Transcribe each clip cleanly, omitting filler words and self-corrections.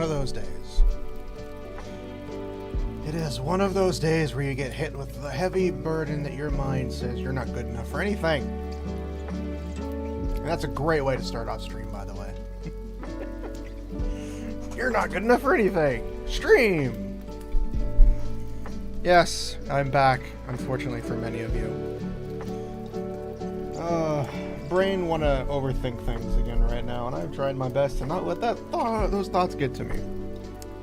one of those days. It is one of those days where you get hit with the heavy burden that your mind says you're not good enough for anything. And that's a great way to start off stream, by the way. You're not good enough for anything. Stream! Yes, I'm back, unfortunately for many of you. Brain want to overthink things again right now, and I've tried my best to not let those thoughts get to me.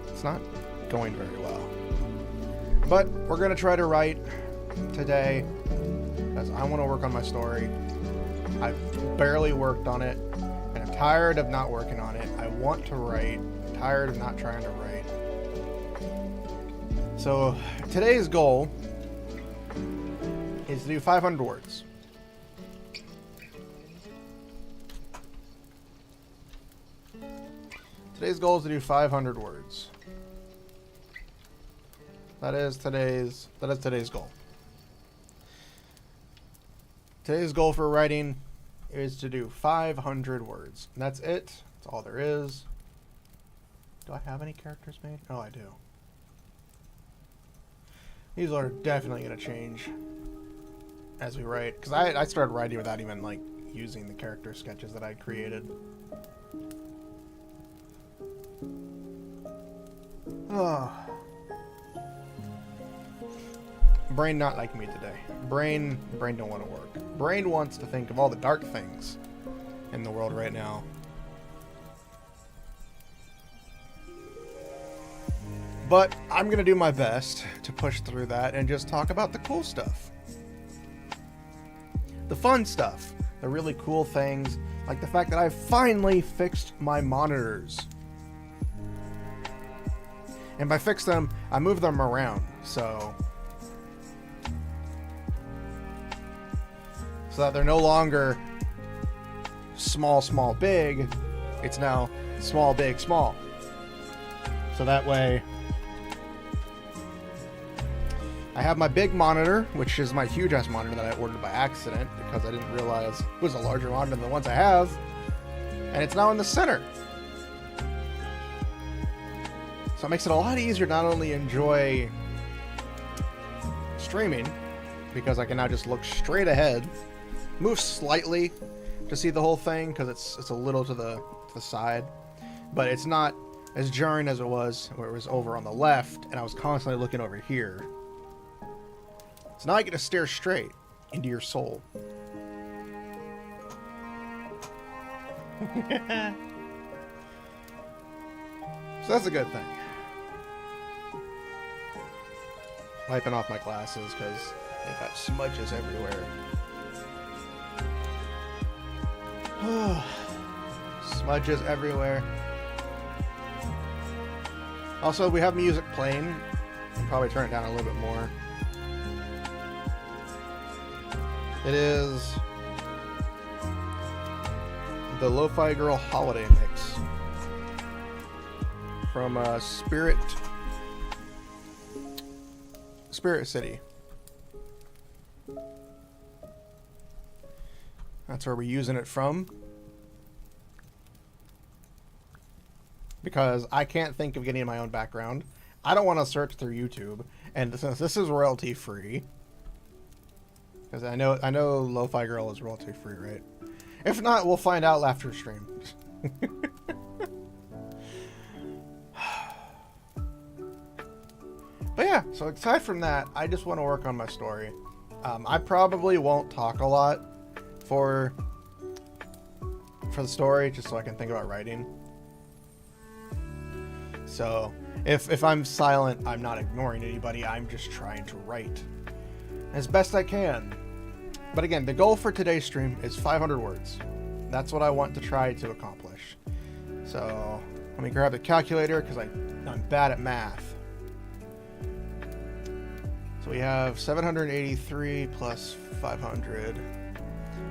It's not going very well. But we're going to try to write today, because I want to work on my story. I've barely worked on it, and I'm tired of not working on it. I want to write. I'm tired of not trying to write. So today's goal is to do 500 words. Today's goal is to do 500 words. That is today's goal. Today's goal for writing is to do 500 words. And that's it. That's all there is. Do I have any characters made? Oh, I do. These are definitely going to change as we write. Because I started writing without even, like, using the character sketches that I created. Oh. Brain not like me today. Brain don't want to work. Brain wants to think of all the dark things in the world right now. But I'm gonna do my best to push through that and just talk about the cool stuff. The fun stuff. The really cool things. Like the fact that I finally fixed my monitors. And by fix them, I move them around, so that they're no longer small, small, big. It's now small, big, small. So that way, I have my big monitor, which is my huge-ass monitor that I ordered by accident because I didn't realize it was a larger monitor than the ones I have. And it's now in the center. So it makes it a lot easier to not only enjoy streaming, because I can now just look straight ahead, move slightly to see the whole thing, because it's a little to the side, but it's not as jarring as it was where it was over on the left, and I was constantly looking over here. So now I get to stare straight into your soul. So that's a good thing. Wiping off my glasses because they've got smudges everywhere. Smudges everywhere. Also, we have music playing. I'll probably turn it down a little bit more. It is the Lo-Fi Girl Holiday Mix from Spirit City. That's where we're using it from. Because I can't think of getting my own background. I don't want to search through YouTube. And since this is royalty free, because I know Lo-Fi Girl is royalty free, right? If not, we'll find out after stream. But yeah, so aside from that, I just want to work on my story. I probably won't talk a lot for the story, just so I can think about writing. So if I'm silent, I'm not ignoring anybody. I'm just trying to write as best I can. But again, the goal for today's stream is 500 words. That's what I want to try to accomplish. So let me grab the calculator because I'm bad at math. So we have 783 plus 500.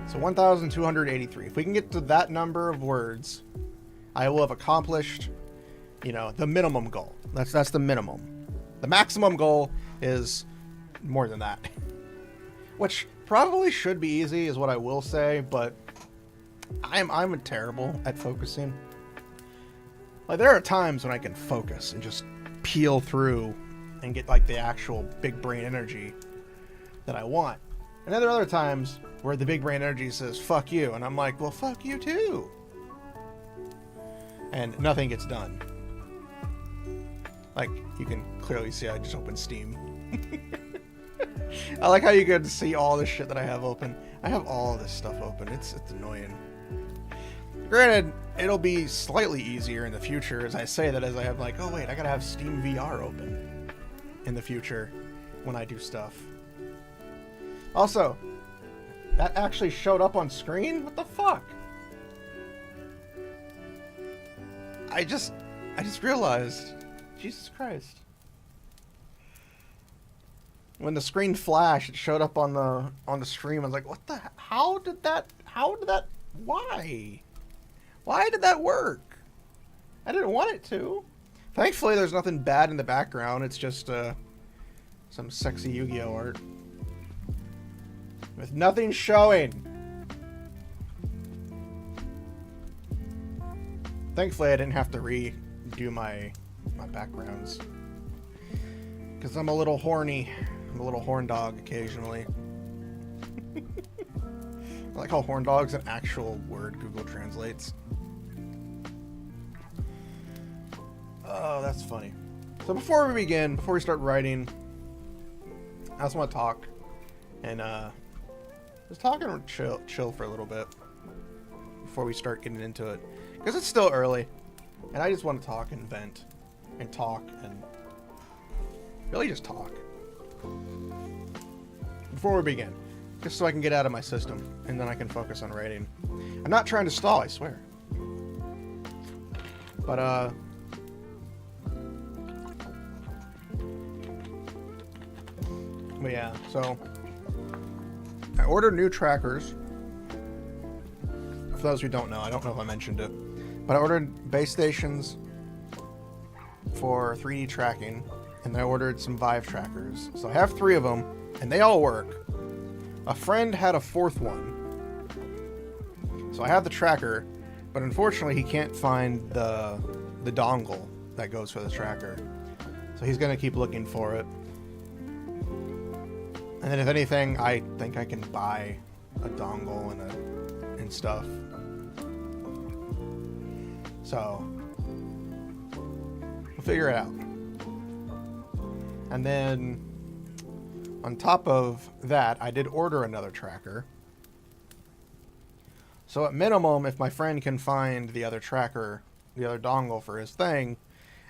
So 1,283. If we can get to that number of words, I will have accomplished, you know, the minimum goal. That's the minimum. The maximum goal is more than that. Which probably should be easy is what I will say, but I'm terrible at focusing. Like, there are times when I can focus and just peel through and get, like, the actual big brain energy that I want. And then there are other times where the big brain energy says, fuck you. And I'm like, well, fuck you too. And nothing gets done. Like, you can clearly see I just opened Steam. I like how you can see all the shit that I have open. I have all this stuff open. It's annoying. Granted, it'll be slightly easier in the future as I say that, as I have like, oh wait, I gotta have Steam VR open in the future when I do stuff. Also, that actually showed up on screen? What the fuck? I just realized. Jesus Christ. When the screen flashed, it showed up on the stream. I was like, what the, how did that, why? Why did that work? I didn't want it to. Thankfully, there's nothing bad in the background. It's just some sexy Yu-Gi-Oh art. With nothing showing. Thankfully, I didn't have to redo my backgrounds. Because I'm a little horny. I'm a little horn dog occasionally. I like how horn dog's an actual word Google translates. Oh, that's funny. So before we begin, before we start writing, I just want to talk. And just talk and chill for a little bit before we start getting into it. Because it's still early. And I just want to talk and vent. And talk and really just talk. Before we begin. Just so I can get out of my system. And then I can focus on writing. I'm not trying to stall, I swear. But yeah, so I ordered new trackers. For those who don't know, I don't know if I mentioned it, but I ordered base stations for 3D tracking, and then I ordered some Vive trackers. So I have 3 of them, and they all work. A friend had a 4th one. So I have the tracker, but unfortunately he can't find the dongle that goes for the tracker. So he's going to keep looking for it. And then if anything, I think I can buy a dongle and stuff. So we'll figure it out. And then on top of that, I did order another tracker. So at minimum, if my friend can find the other tracker, the other dongle for his thing,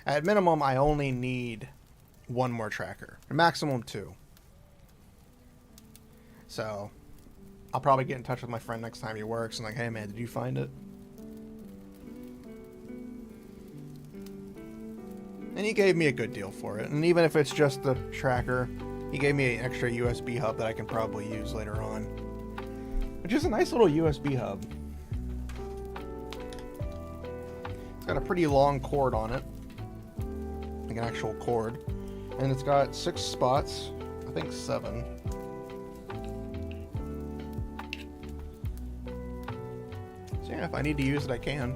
at minimum, I only need 1 more tracker. Maximum 2. So I'll probably get in touch with my friend next time he works and like, hey man, did you find it? And he gave me a good deal for it. And even if it's just the tracker, he gave me an extra USB hub that I can probably use later on. Which is a nice little USB hub. It's got a pretty long cord on it. Like an actual cord. And it's got 6 spots. I think 7. So yeah, if I need to use it, I can.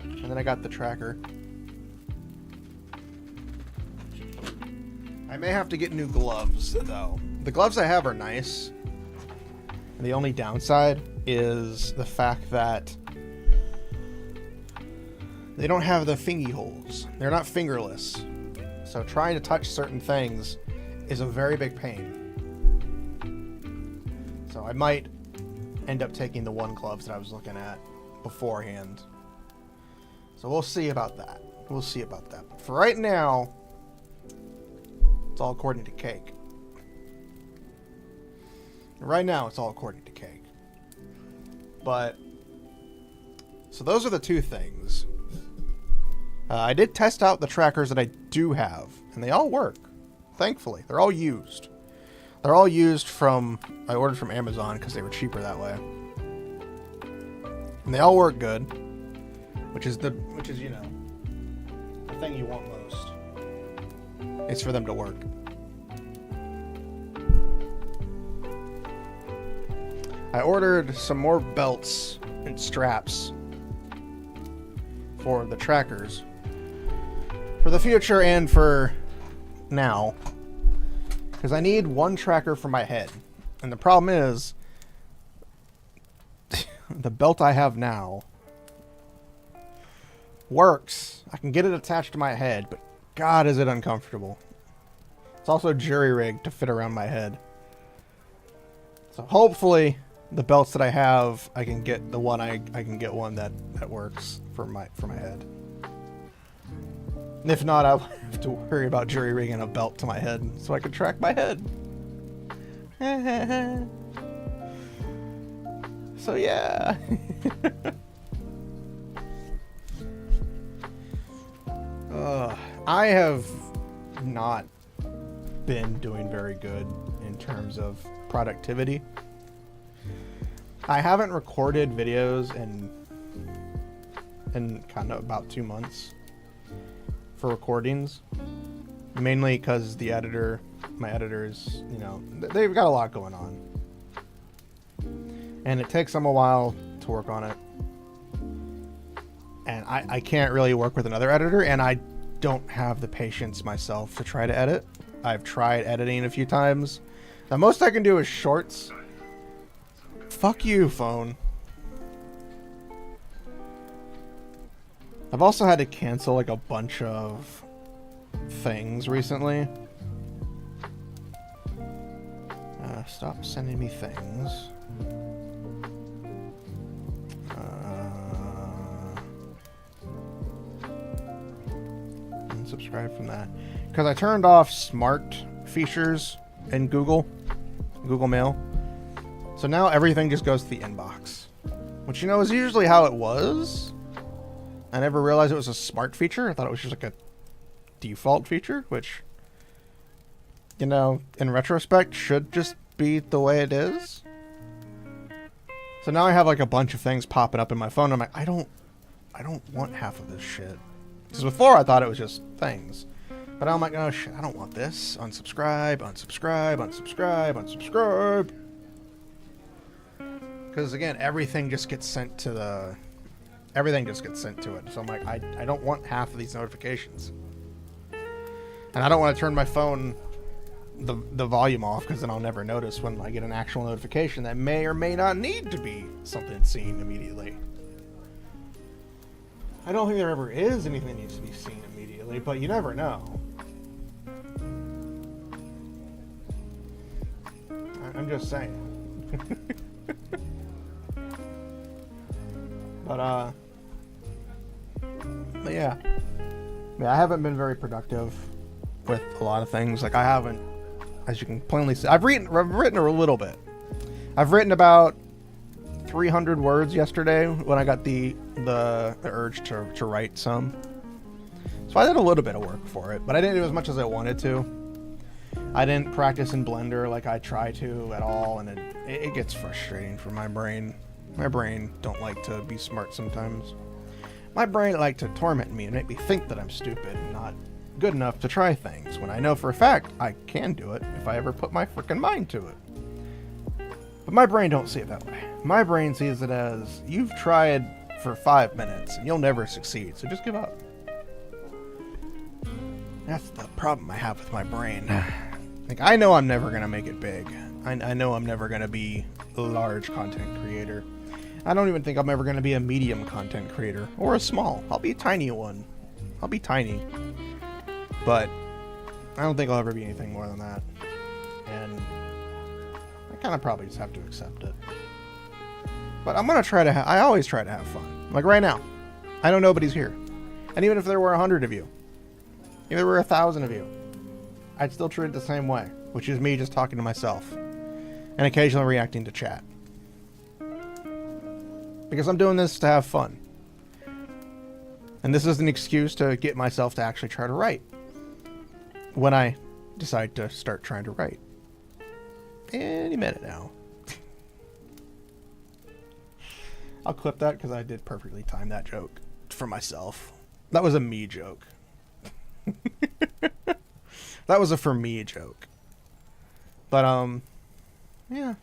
And then I got the tracker. I may have to get new gloves, though. The gloves I have are nice. And the only downside is the fact that they don't have the fingy holes. They're not fingerless. So trying to touch certain things is a very big pain. So I might end up taking the 1 gloves that I was looking at beforehand. So we'll see about that. We'll see about that. But for right now, it's all according to Cake. Right now, it's all according to Cake. But, so those are the 2 things. I did test out the trackers that I do have, and they all work. Thankfully, they're all used. They're all used from, I ordered from Amazon because they were cheaper that way. And they all work good, which is you know, the thing you want most. It's for them to work. I ordered some more belts and straps for the trackers. For the future and for now. Because I need one tracker for my head. And the problem is, the belt I have now works. I can get it attached to my head, but God, is it uncomfortable. It's also jury-rigged to fit around my head. So hopefully, the belts that I have, I can get the one I can get one that works for my head. And if not, I'll have to worry about jury-rigging a belt to my head so I can track my head. So yeah. I have not been doing very good in terms of productivity. I haven't recorded videos in kind of about 2 months for recordings, mainly because my editors, you know, they've got a lot going on, and it takes them a while to work on it, and I can't really work with another editor, and I don't have the patience myself to try to edit. I've tried editing a few times. The most I can do is shorts. Fuck you, phone. I've also had to cancel like a bunch of things recently. Stop sending me things. Unsubscribe from that. Because I turned off smart features in Google Mail. So now everything just goes to the inbox. Which, you know, is usually how it was. I never realized it was a smart feature. I thought it was just like a default feature, which, you know, in retrospect, should just be the way it is. So now I have like a bunch of things popping up in my phone. I'm like, I don't want half of this shit. Because before I thought it was just things. But now I'm like, oh shit, I don't want this. Unsubscribe, unsubscribe, unsubscribe, unsubscribe. Because again, everything just gets sent to it. So I'm like, I don't want half of these notifications. And I don't want to turn my phone, the volume off, because then I'll never notice when I get an actual notification that may or may not need to be something seen immediately. I don't think there ever is anything that needs to be seen immediately, but you never know. I'm just saying. But yeah, I haven't been very productive with a lot of things. Like I haven't, as you can plainly see, I've written a little bit. I've written about 300 words yesterday when I got the urge to write some. So I did a little bit of work for it, but I didn't do as much as I wanted to. I didn't practice in Blender like I try to at all, and it gets frustrating for my brain. My brain don't like to be smart sometimes. My brain like to torment me and make me think that I'm stupid and not good enough to try things, when I know for a fact I can do it if I ever put my frickin' mind to it. But my brain don't see it that way. My brain sees it as, you've tried for 5 minutes and you'll never succeed, so just give up. That's the problem I have with my brain. Like, I know I'm never gonna make it big. I know I'm never gonna be a large content creator. I don't even think I'm ever gonna be a medium content creator, or a small. I'll be a tiny one. I'll be tiny. But I don't think I'll ever be anything more than that. And I kind of probably just have to accept it. But I'm gonna try to I always try to have fun. Like right now, I know nobody's here. And even if there were 100 of you, if there were 1,000 of you, I'd still treat it the same way, which is me just talking to myself and occasionally reacting to chat. Because I'm doing this to have fun. And this is an excuse to get myself to actually try to write when I decide to start trying to write. Any minute now. I'll clip that because I did perfectly time that joke for myself. That was a me joke. That was a for me joke. But, yeah.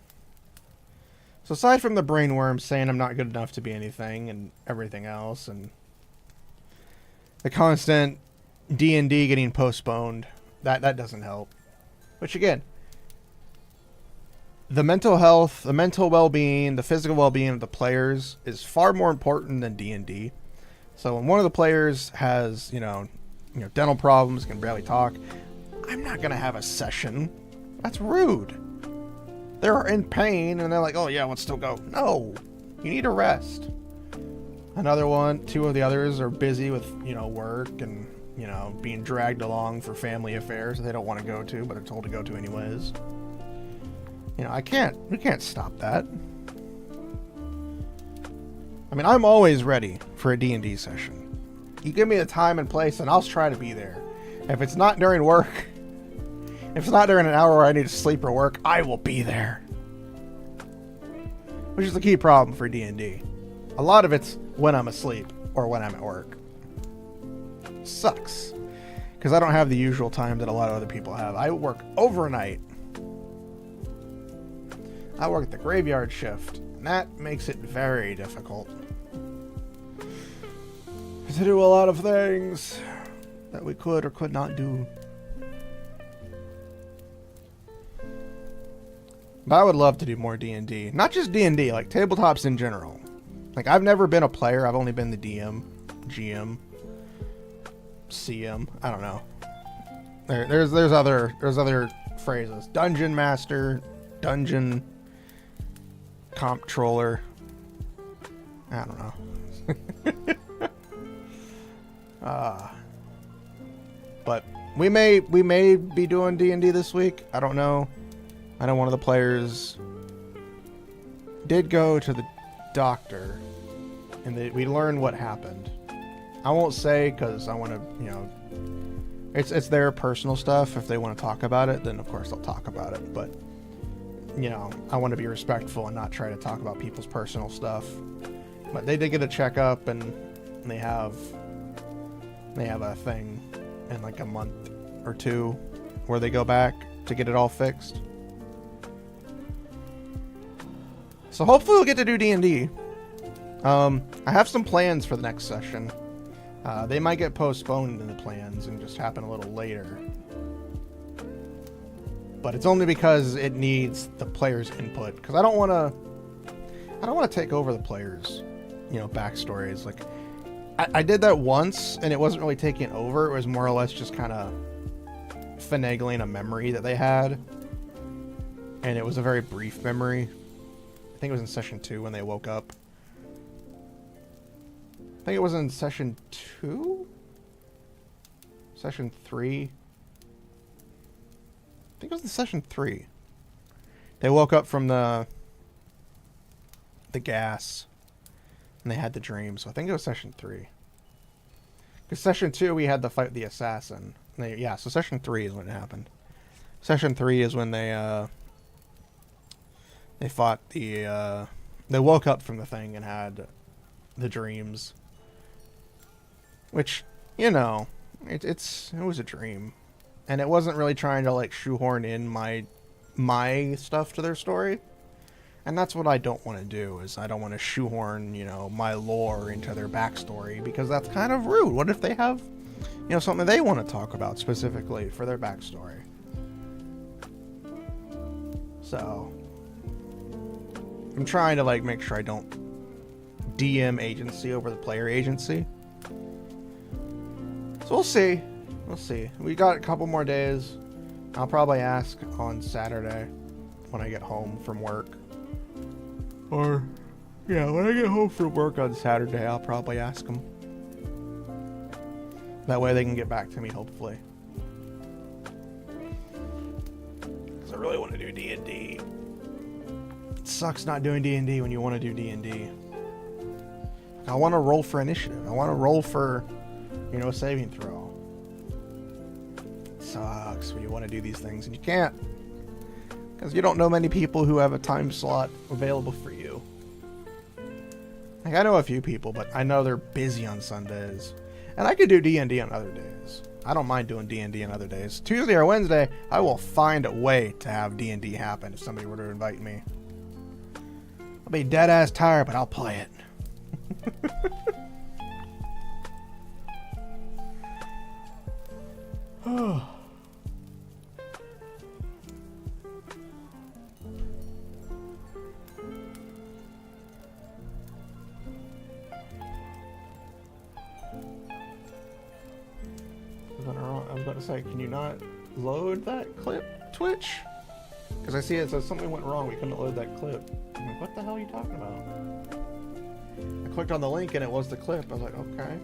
So aside from the brainworm saying I'm not good enough to be anything and everything else, and the constant D&D getting postponed, that doesn't help. Which again, the mental health, the mental well-being, the physical well-being of the players is far more important than D&D. So when one of the players has, dental problems, can barely talk, I'm not going to have a session. That's rude. They're in pain and they're like, oh yeah, let's still go. No, you need a rest. Another one, two of the others are busy with, work and, being dragged along for family affairs that they don't want to go to, but they're told to go to anyways. We can't stop that. I mean, I'm always ready for a D&D session. You give me a time and place and I'll try to be there. If it's not during work, if it's not during an hour where I need to sleep or work, I will be there. Which is the key problem for D&D. A lot of it's when I'm asleep or when I'm at work. Sucks. Because I don't have the usual time that a lot of other people have. I work overnight. I work the graveyard shift. And that makes it very difficult to do a lot of things that we could or could not do. But I would love to do more D&D. Not just D&D, like tabletops in general. Like, I've never been a player. I've only been the DM, GM, CM. I don't know. There's other phrases. Dungeon master, dungeon comptroller. I don't know. But we may be doing D&D this week. I don't know. I know one of the players did go to the doctor, and we learned what happened. I won't say because I want to, it's their personal stuff. If they want to talk about it, then of course they'll talk about it. But I want to be respectful and not try to talk about people's personal stuff. But they did get a checkup, and they have a thing in like a month or two where they go back to get it all fixed. So hopefully we'll get to do D&D. I have some plans for the next session. They might get postponed in the plans and just happen a little later. But it's only because it needs the players' input. Because I don't want to take over the players' backstories. Like, I did that once, and it wasn't really taking over. It was more or less just kind of finagling a memory that they had. And it was a very brief memory. I think it was in session 2 when they woke up. I think it was in session 2? Session 3? I think it was in session 3. They woke up from the gas. And they had the dream. So I think it was session 3. Because session 2 we had the fight with the assassin. So session 3 is when it happened. Session 3 is when they fought the they woke up from the thing and had the dreams. Which, it was a dream. And it wasn't really trying to like shoehorn in my stuff to their story. And that's what I don't want to do, is I don't want to shoehorn, my lore into their backstory, because that's kind of rude. What if they have, something they want to talk about specifically for their backstory? So, I'm trying to, make sure I don't DM agency over the player agency. So we'll see. We'll see. We got a couple more days. I'll probably ask on Saturday when I get home from work. Or, when I get home from work on Saturday, I'll probably ask them. That way they can get back to me, hopefully. Because I really want to do D&D. It sucks not doing D&D when you want to do D&D. I want to roll for initiative. I want to roll for, a saving throw. It sucks when you want to do these things and you can't. Because you don't know many people who have a time slot available for you. I know a few people, but I know they're busy on Sundays. And I could do D&D on other days. I don't mind doing D&D on other days. Tuesday or Wednesday, I will find a way to have D&D happen if somebody were to invite me. I'll be dead-ass tired, but I'll play it. I was about to say, can you not load that clip, Twitch? Because I see it says something went wrong, we couldn't load that clip. I'm like, what the hell are you talking about? I clicked on the link and it was the clip. I was like, okay.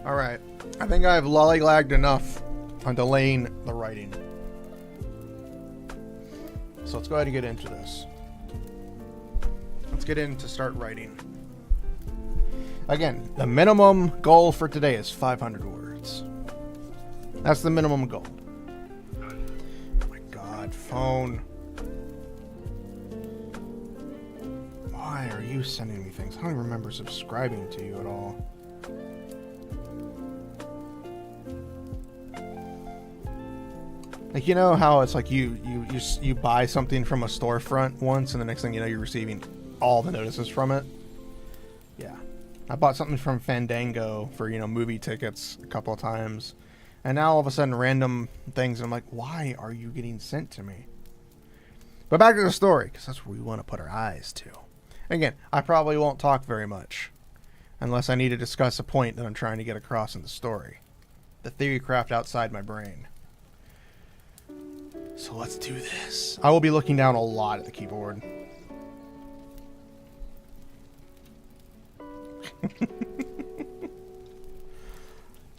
Alright, I think I've lollygagged enough on delaying the writing. So let's go ahead and get into this. Let's get in to start writing. Again, the minimum goal for today is 500 words. That's the minimum goal. Oh my god, phone. Why are you sending me things? I don't even remember subscribing to you at all. Like, you know how it's like you buy something from a storefront once and the next thing you know you're receiving all the notices from it? Yeah. I bought something from Fandango for, you know, movie tickets a couple of times. And now all of a sudden random things, and I'm like, why are you getting sent to me? But back to the story, because that's where we want to put our eyes to. Again, I probably won't talk very much unless I need to discuss a point that I'm trying to get across in the story. The theory craft outside my brain. So let's do this. I will be looking down a lot at the keyboard.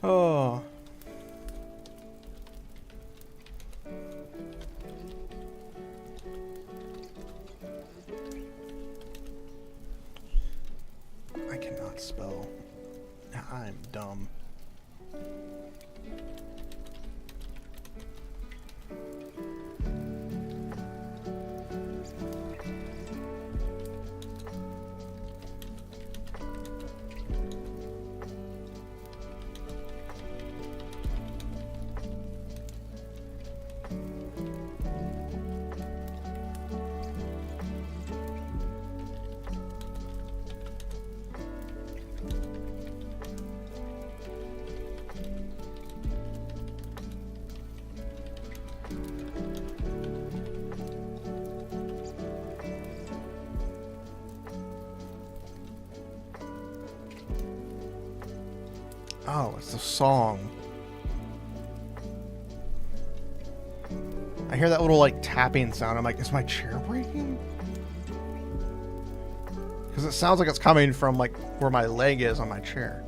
Oh. I cannot spell. I'm dumb. Oh, it's the song. I hear that little, like, tapping sound. I'm like, is my chair breaking? Because it sounds like it's coming from, like, where my leg is on my chair.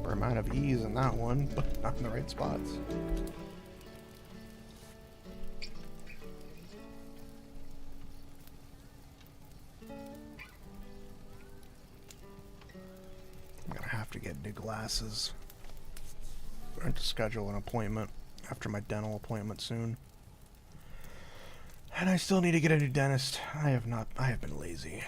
Amount of ease in that one, but not in the right spots. I'm gonna have to get new glasses. I'm going to schedule an appointment after my dental appointment soon. And I still need to get a new dentist. I have been lazy.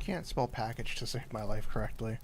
can't spell package to save my life correctly.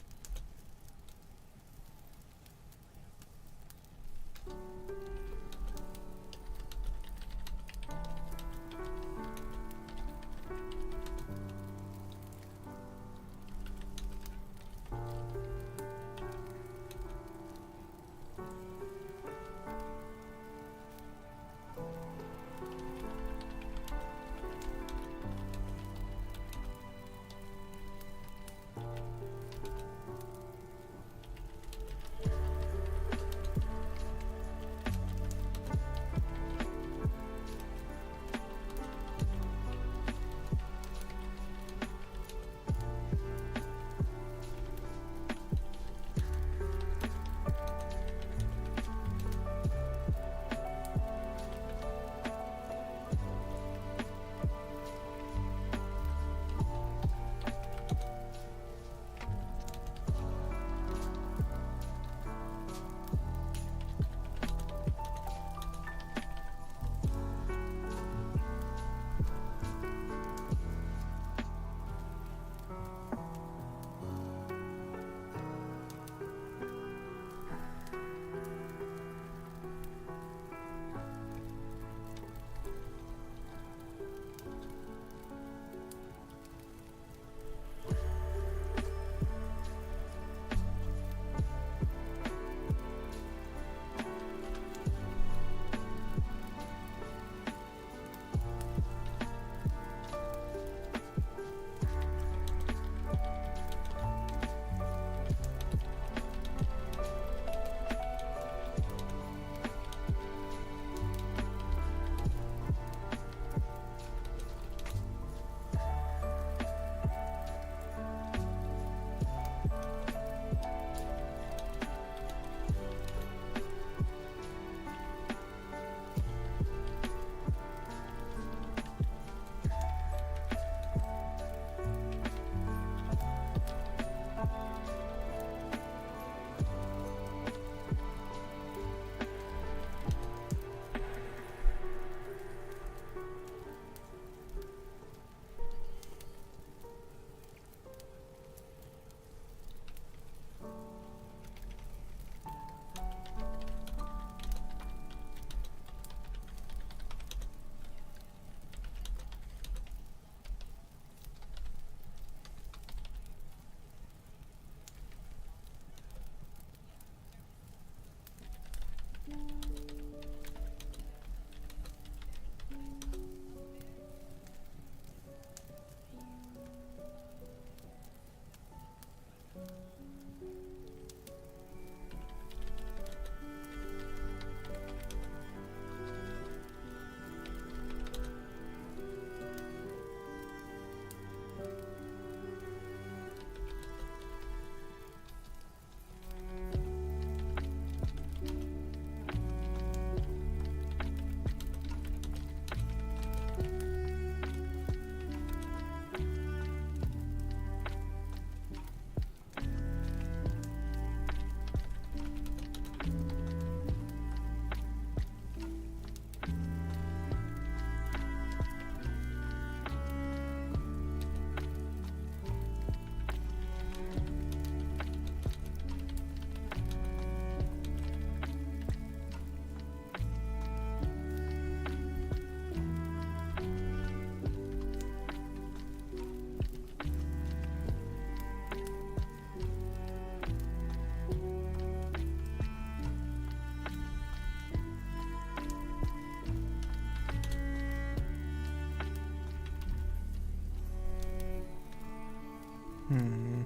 Hmm.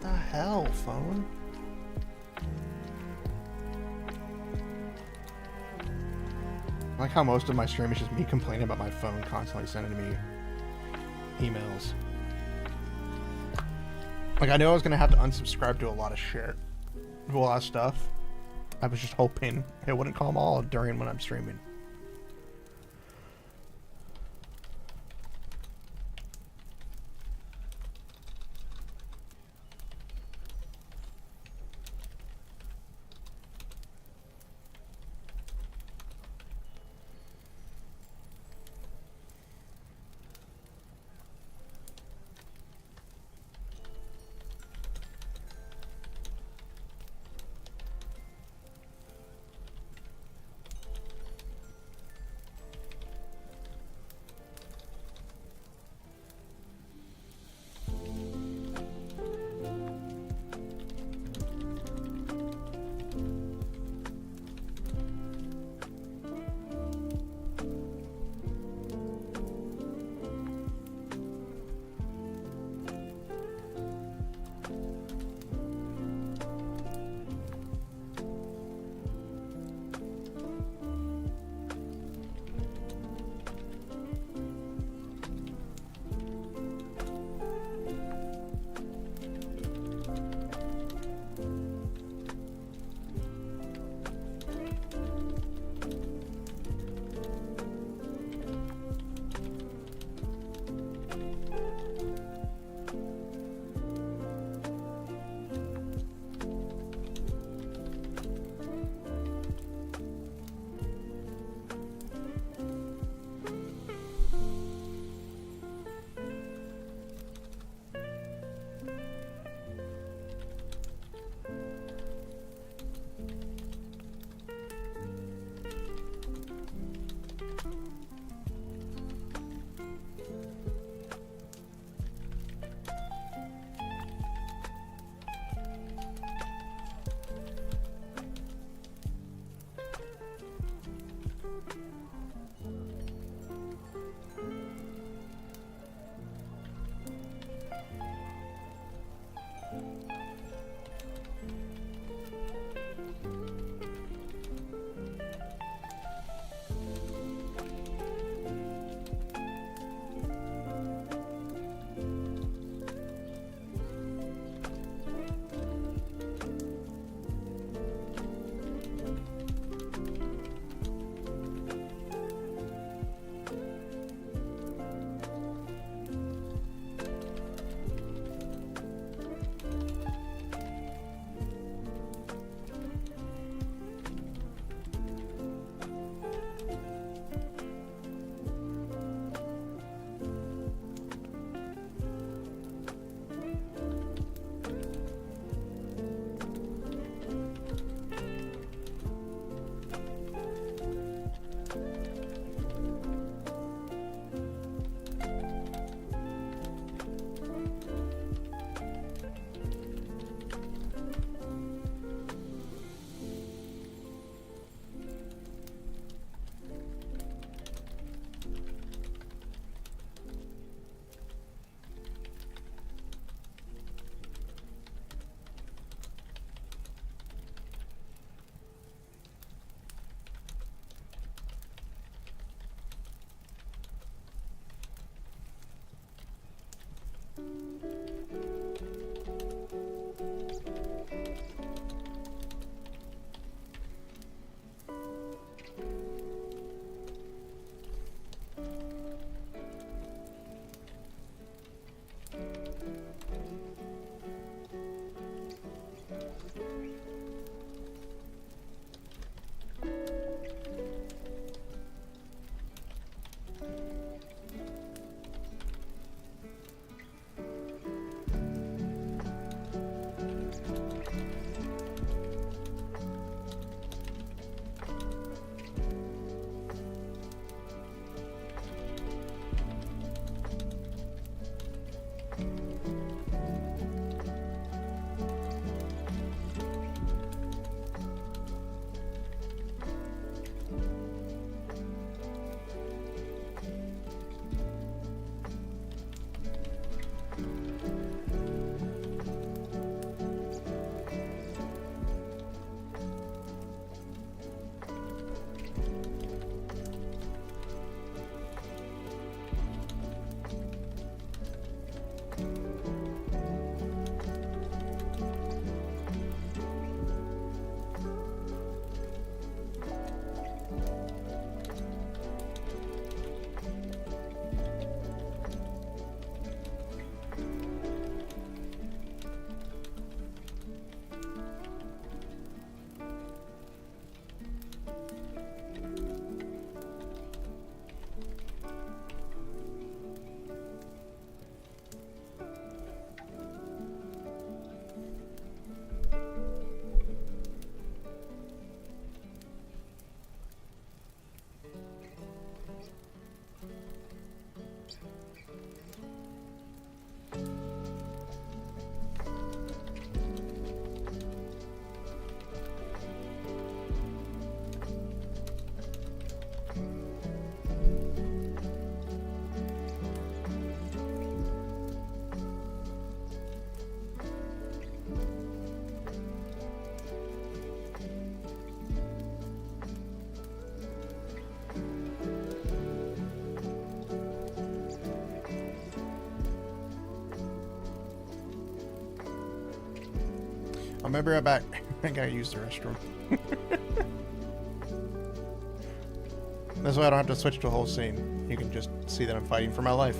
The hell, phone? I like how most of my stream is just me complaining about my phone constantly sending me emails. Like, I knew I was gonna have to unsubscribe to a lot of shit, a lot of stuff. I was just hoping it wouldn't call them all during when I'm streaming. I'll be right back. I gotta use the restroom. This way I don't have to switch to a whole scene. You can just see that I'm fighting for my life.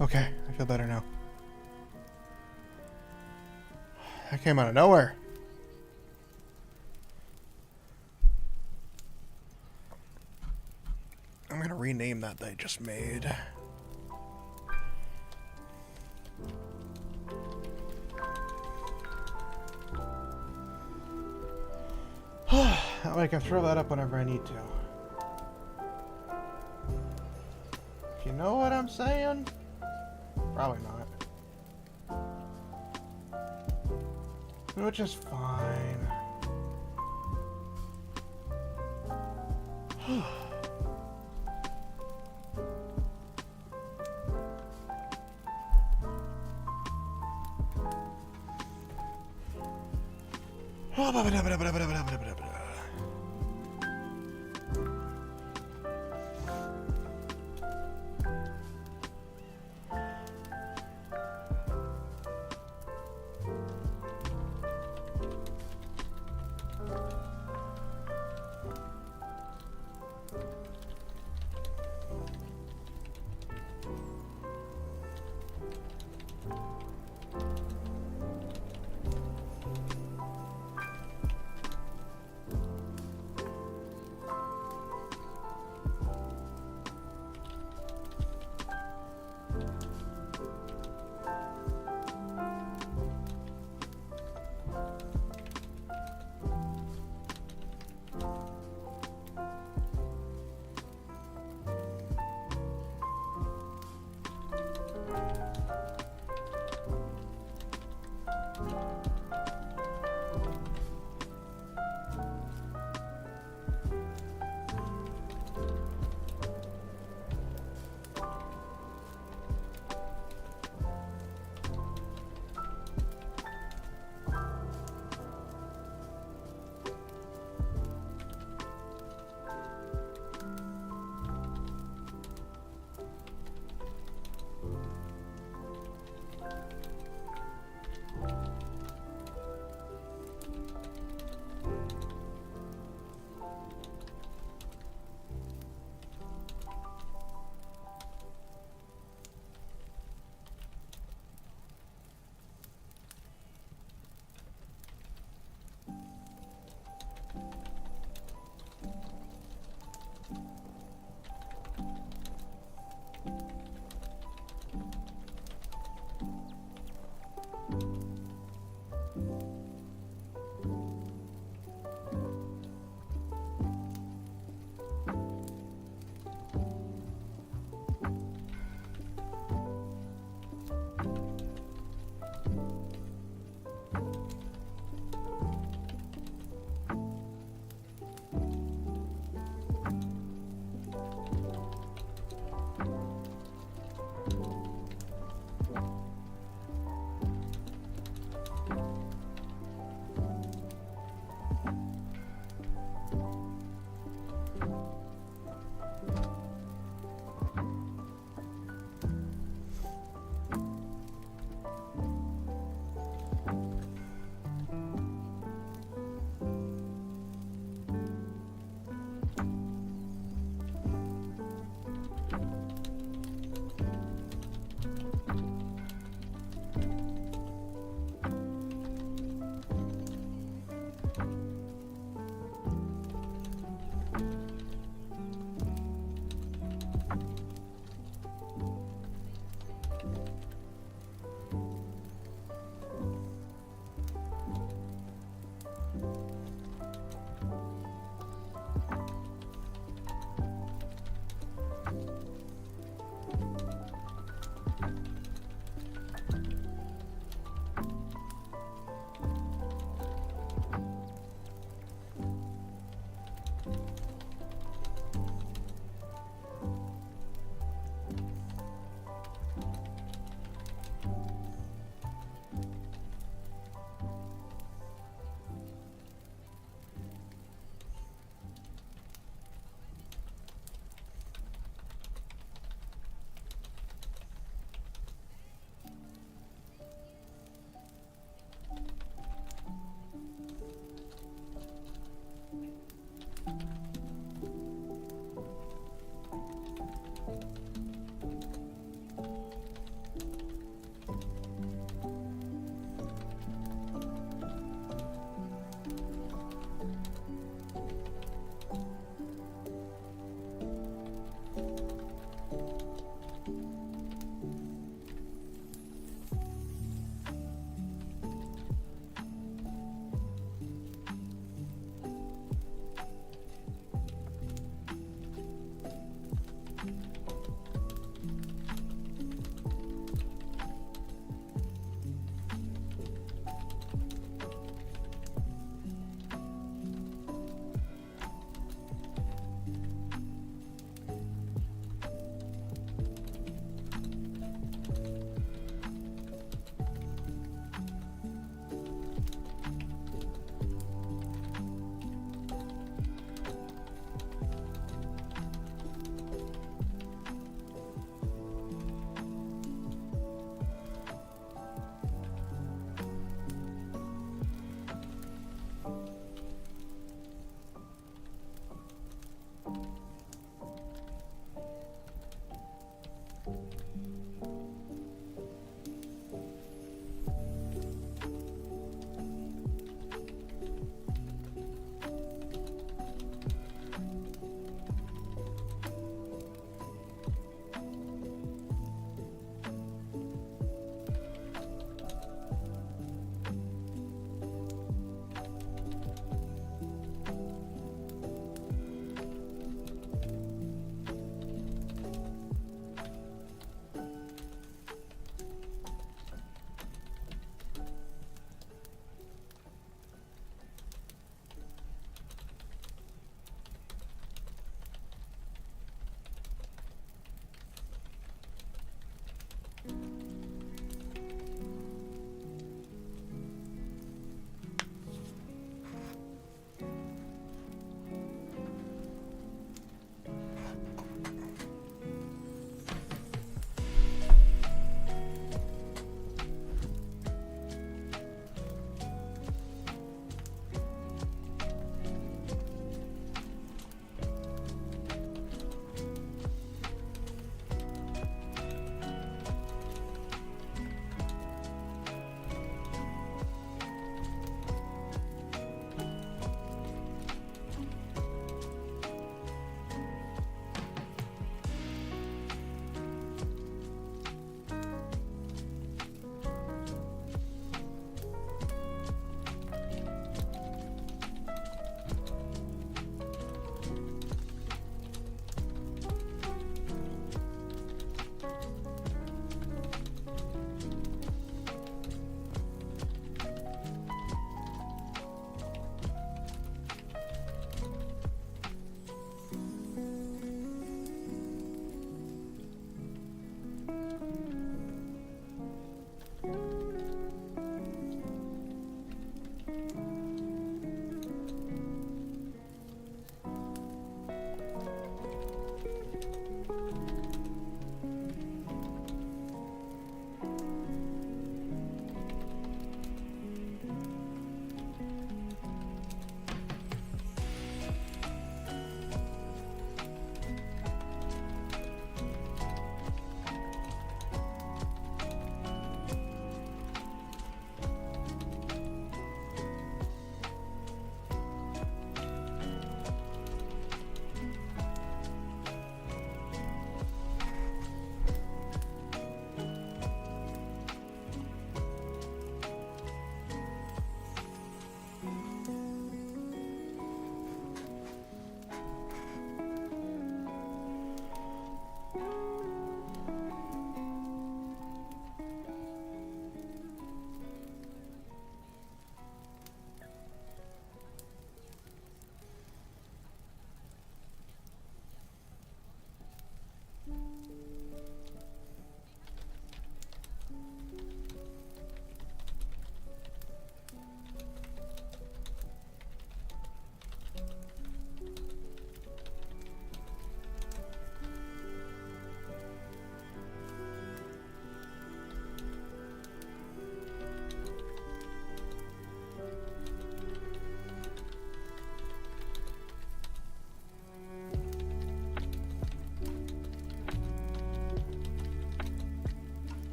Okay, I feel better now. That came out of nowhere. I'm gonna rename that I just made. That way I can throw that up whenever I need to. If you know what I'm saying? Probably not. Which is fine.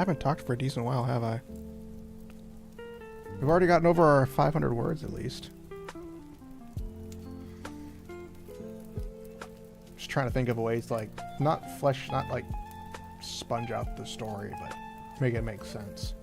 haven't talked for a decent while, have I? We've already gotten over our 500 words at least. Just trying to think of ways to, like, not like sponge out the story, but make it make sense.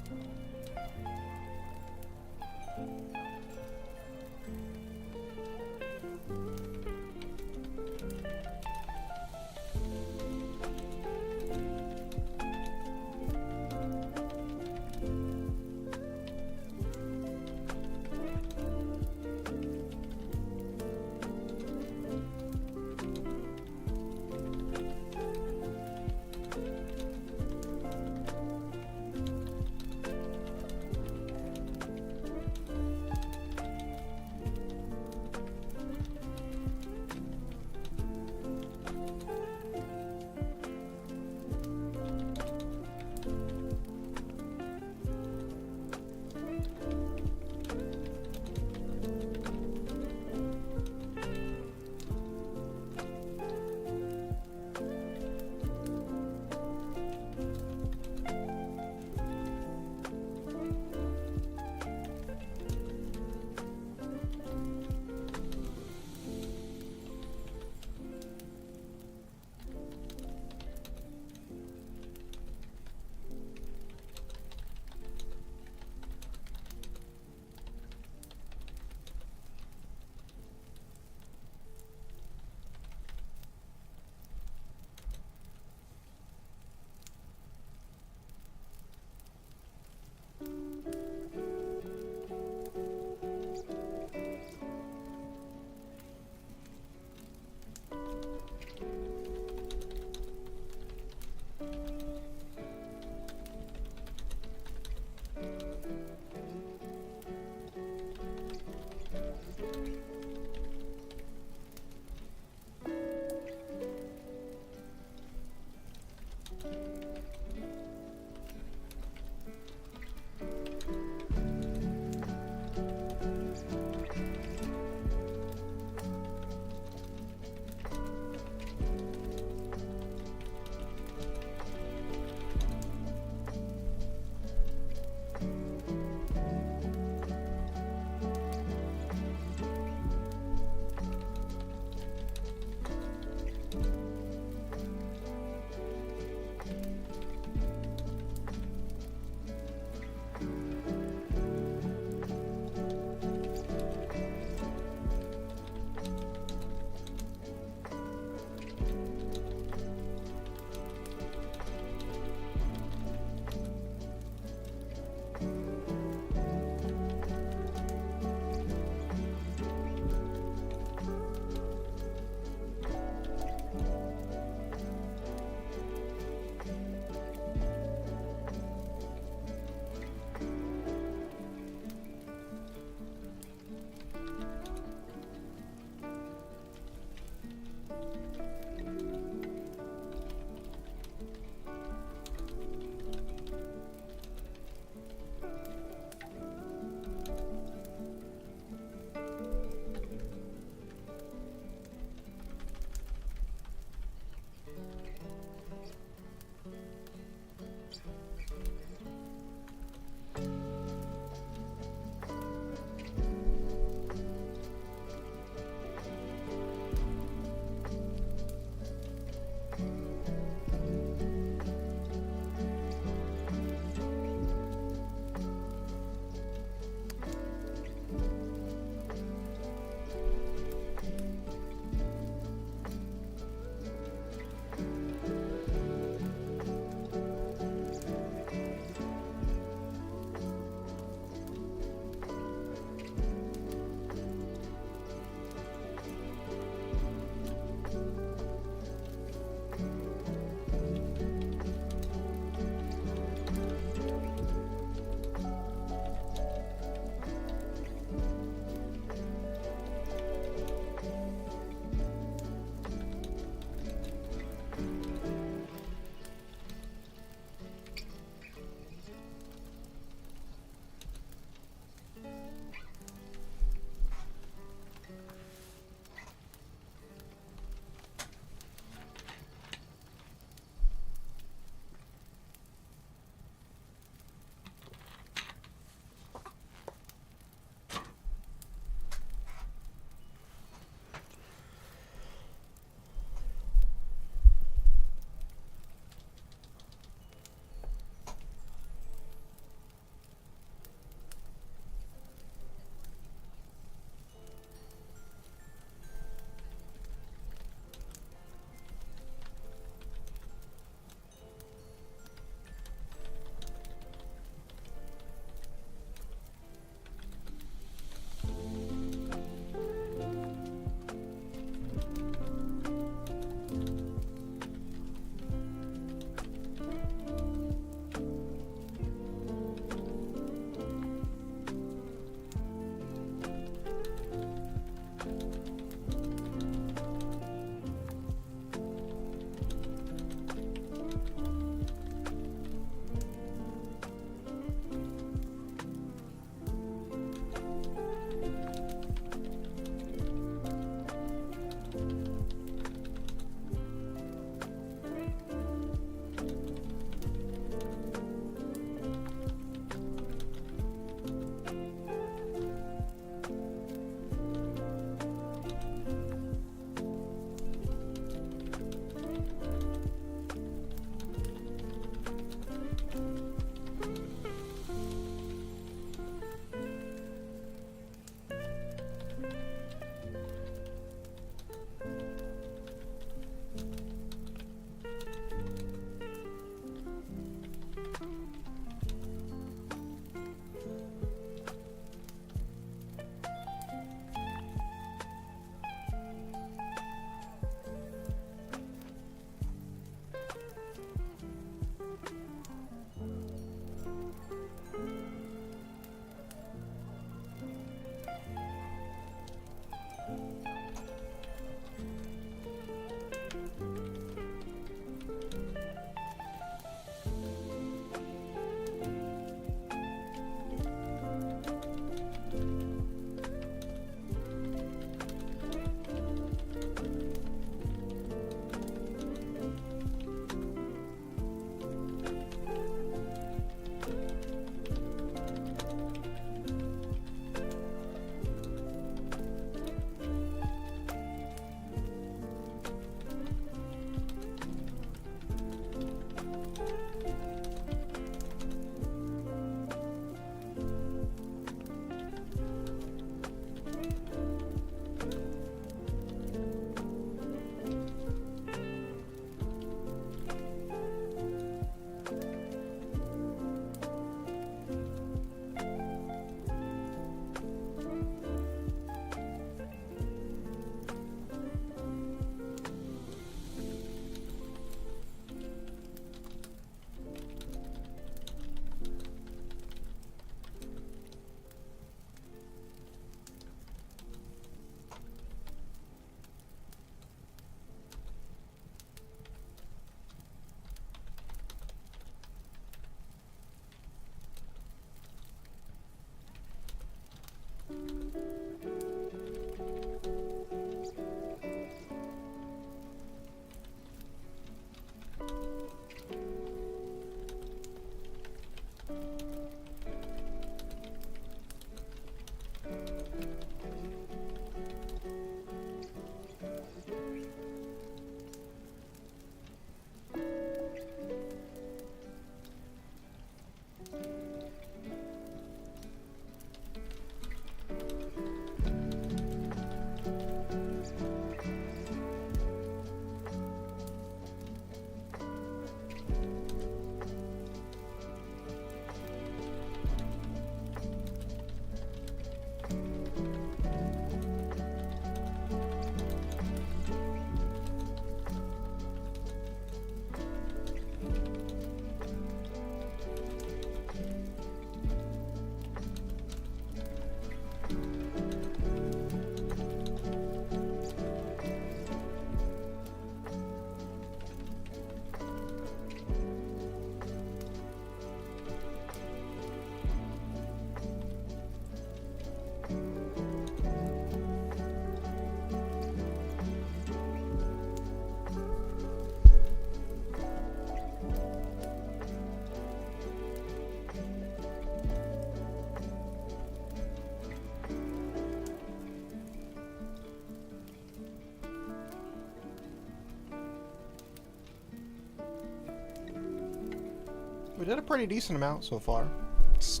We did a pretty decent amount so far. It's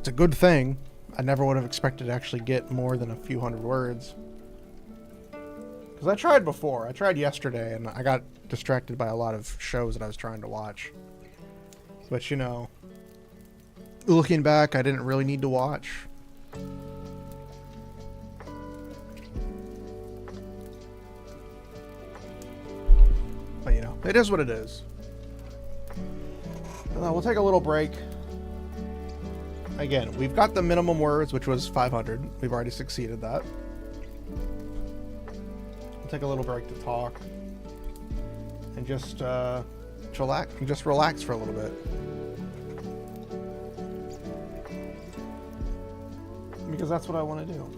a good thing. I never would have expected to actually get more than a few hundred words. Because I tried before. I tried yesterday, and I got distracted by a lot of shows that I was trying to watch. But, you know, looking back, I didn't really need to watch. But, you know, it is what it is. We'll take a little break. Again, we've got the minimum words, which was 500. We've already succeeded that. We'll take a little break to talk. And just relax for a little bit. Because that's what I want to do.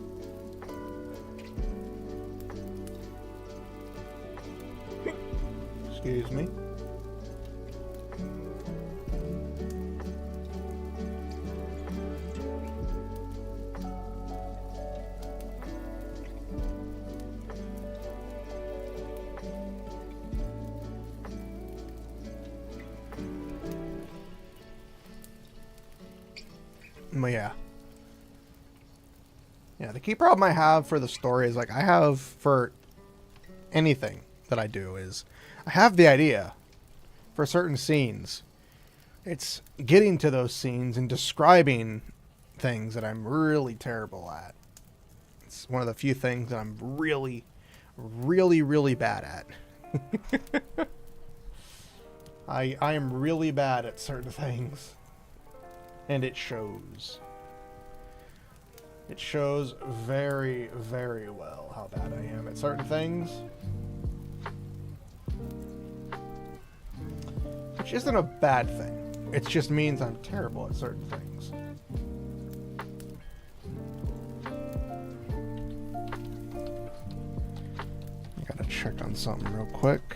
Excuse me. But yeah. Yeah, the key problem I have for the story is, like, I have for anything that I do is I have the idea for certain scenes. It's getting to those scenes and describing things that I'm really terrible at. It's one of the few things that I'm really, really, really bad at. I am really bad at certain things. And it shows. It shows very, very well how bad I am at certain things. Which isn't a bad thing. It just means I'm terrible at certain things. I gotta check on something real quick.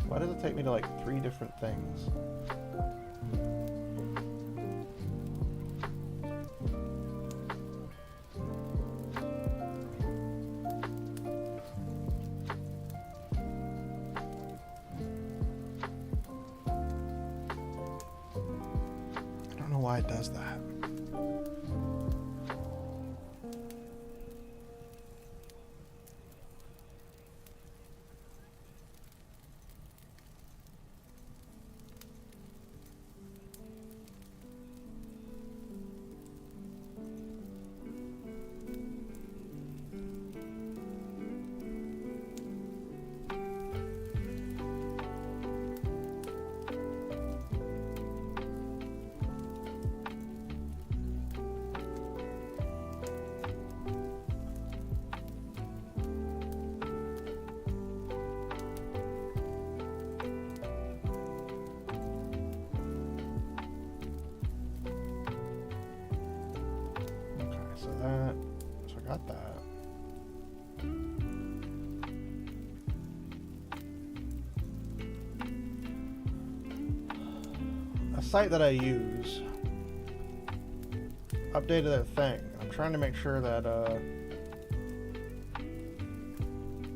Why does it take me to like 3 different things? I don't know why it does that. So I got that. A site that I use updated their thing. I'm trying to make sure that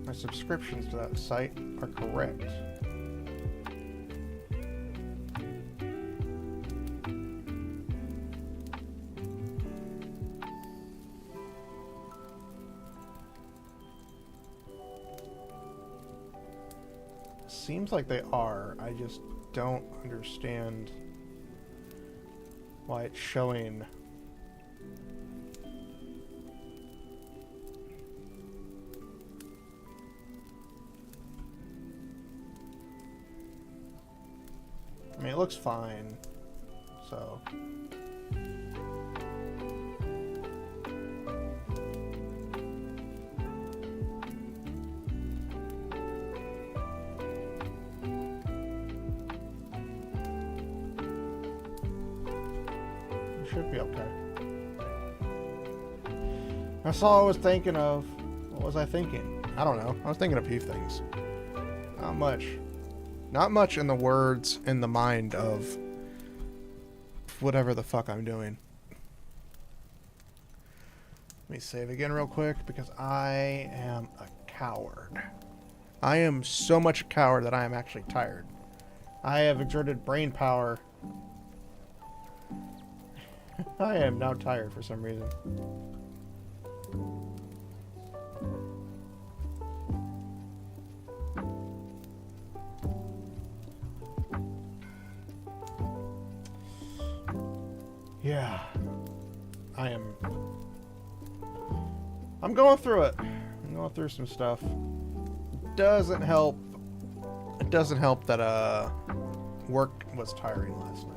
my subscriptions to that site are correct. Seems like they are. I just don't understand why it's showing. it looks fine. So. It should be okay. That's all I was thinking of. What was I thinking? I don't know. I was thinking of a few things. Not much. Not much in the words, in the mind of whatever the fuck I'm doing. Let me save again real quick because I am a coward. I am so much a coward that I am actually tired. I have exerted brain power. I am now tired for some reason. Yeah, I'm going through it. I'm going through some stuff. Doesn't help. It doesn't help that work was tiring last night.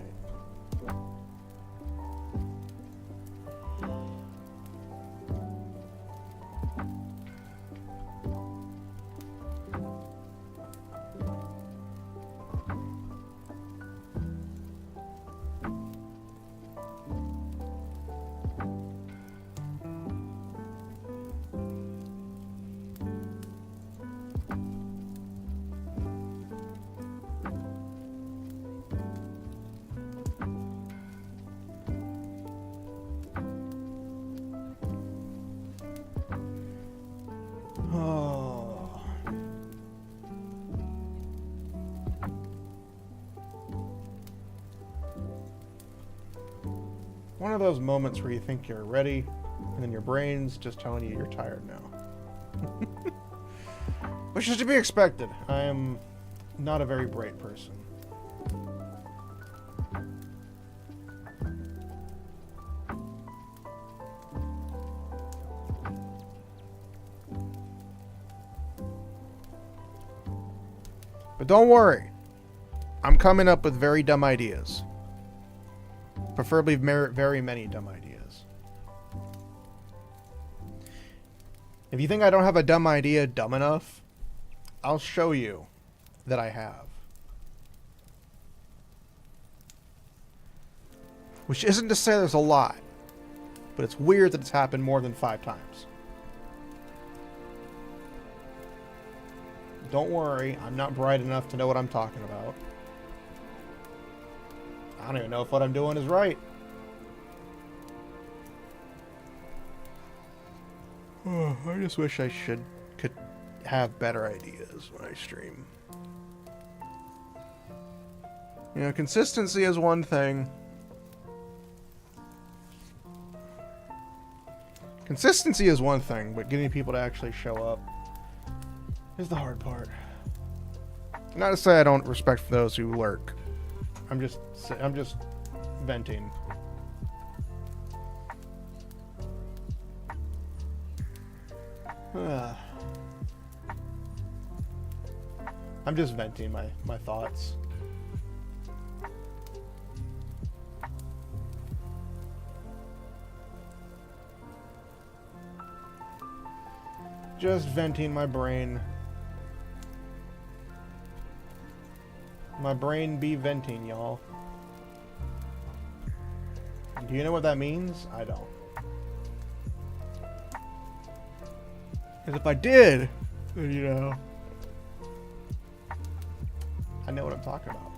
Oh. One of those moments where you think you're ready, and then your brain's just telling you you're tired now. Which is to be expected. I am not a very bright person. But don't worry. I'm coming up with very dumb ideas. Preferably very many dumb ideas. If you think I don't have a dumb idea dumb enough, I'll show you that I have. Which isn't to say there's a lot, but it's weird that it's happened more than 5 times. Don't worry, I'm not bright enough to know what I'm talking about. I don't even know if what I'm doing is right. Oh, I just wish I could have better ideas when I stream. You know, consistency is one thing. Consistency is one thing, but getting people to actually show up is the hard part. Not to say I don't respect those who lurk. I'm just venting. I'm just venting my thoughts. Just venting my brain. My brain be venting, y'all. Do you know what that means? I don't. Because if I did, then, you know, I know what I'm talking about.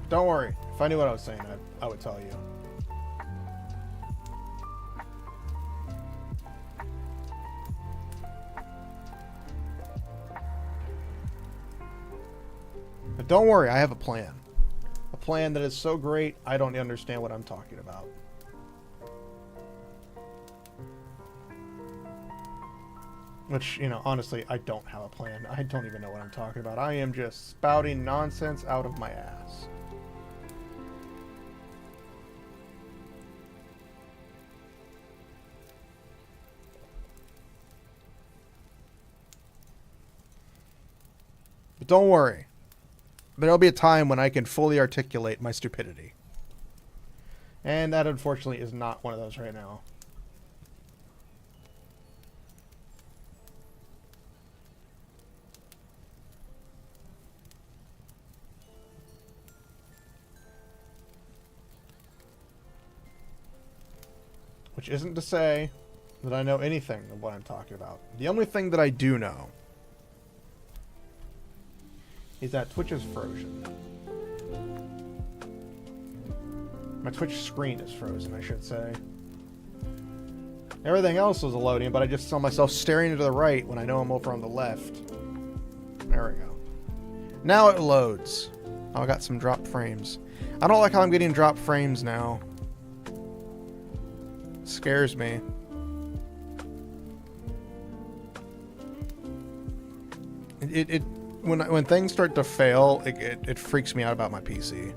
Don't worry. If I knew what I was saying, I would tell you. But don't worry, I have a plan. A plan that is so great, I don't understand what I'm talking about. Which, you know, honestly, I don't have a plan. I don't even know what I'm talking about. I am just spouting nonsense out of my ass. But don't worry. There'll be a time when I can fully articulate my stupidity. And that, unfortunately, is not one of those right now. Which isn't to say that I know anything of what I'm talking about. The only thing that I do know is that Twitch is frozen. My Twitch screen is frozen, I should say. Everything else was loading, but I just saw myself staring to the right when I know I'm over on the left. There we go. Now it loads. Oh, I got some dropped frames. I don't like how I'm getting dropped frames now. It scares me. When things start to fail, it freaks me out about my PC.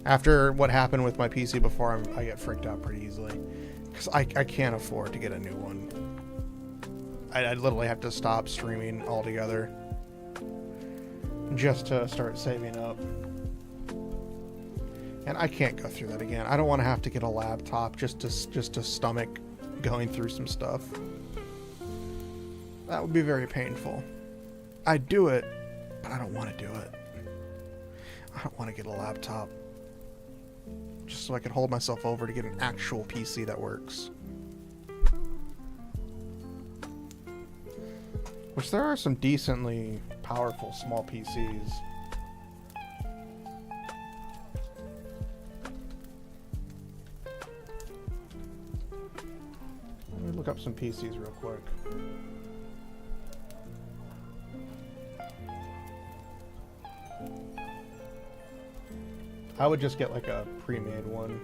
After what happened with my PC before, I get freaked out pretty easily. Because I can't afford to get a new one. I literally have to stop streaming altogether. Just to start saving up. And I can't go through that again. I don't want to have to get a laptop just to stomach going through some stuff. That would be very painful. I'd do it, but I don't want to do it. I don't want to get a laptop. Just so I can hold myself over to get an actual PC that works. Which there are some decently powerful small PCs. Let me look up some PCs real quick. I would just get like a pre-made one.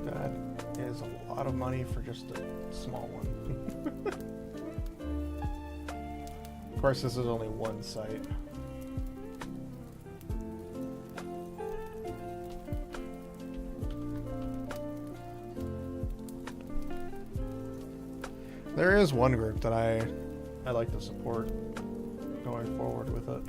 That is a lot of money for just a small one. Of course, this is only one site. There is one group that I like to support going forward with it.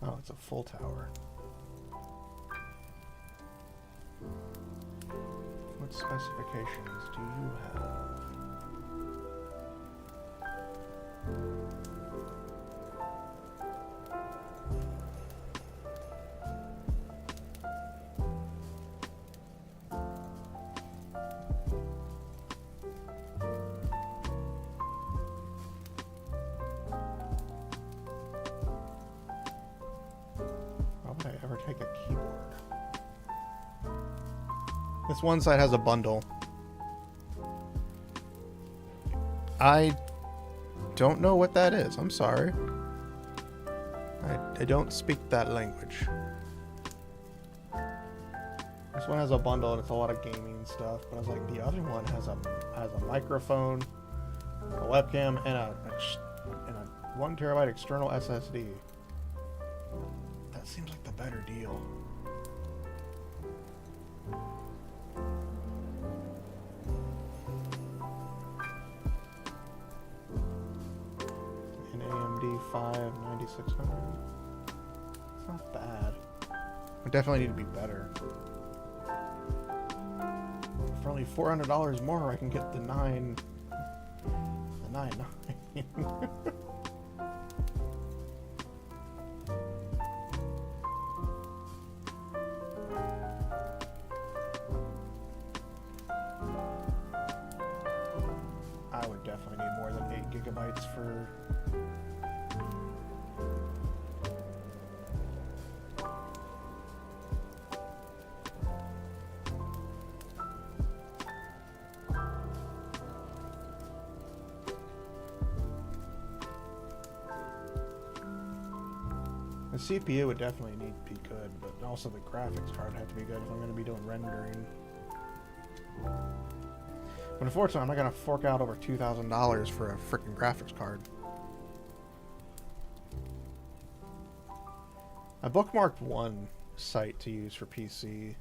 Oh, it's a full tower. What specifications do you have? Take a keyboard. This one side has a bundle. I don't know what that is. I'm sorry. I don't speak that language. This one has a bundle and it's a lot of gaming stuff, but I was like, the other one has a microphone, a webcam, and a 1 terabyte external SSD. That seems like the better deal. An AMD 9600. It's not bad. I definitely need to be better. For only $400 more, I can get the 9. The 9.9. The CPU would definitely need to be good, but also the graphics card would have to be good if I'm going to be doing rendering. But unfortunately, I'm not going to fork out over $2,000 for a freaking graphics card. I bookmarked one site to use for PC.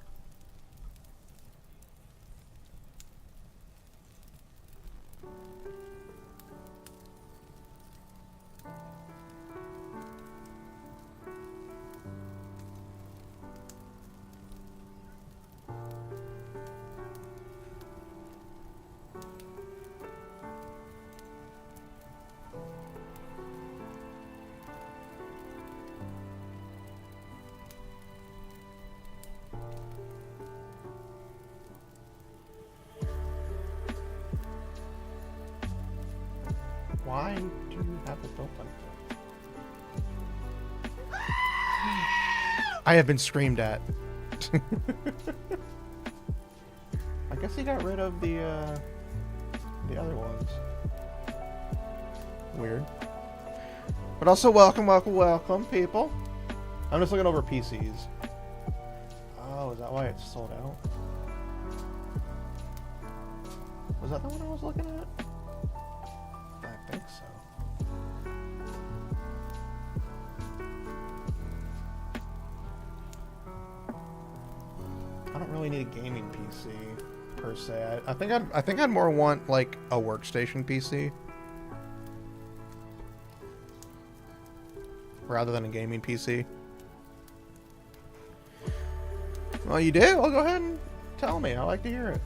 Why do you have it open? I have been screamed at. I guess he got rid of the other ones. Weird. But also welcome, people. I'm just looking over PCs. Oh, is that why it's sold out? Was that the one I was looking at? I think so. I don't really need a gaming PC per se. I think I'd more want like a workstation PC rather than a gaming PC. Well, you do? Well, go ahead and tell me. I like to hear it.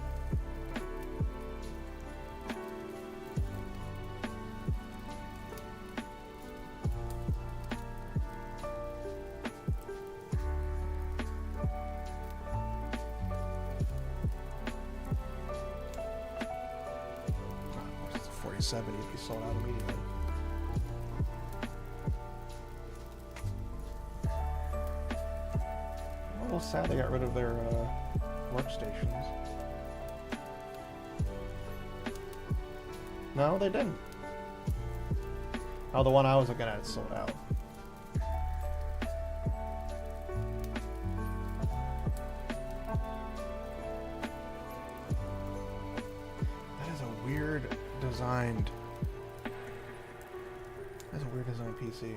It's 4070 if you sold out immediately. A little sad they got rid of their workstations. No, they didn't. Oh, the one I was looking at is sold out. That is a weird designed. That's a weird designed PC.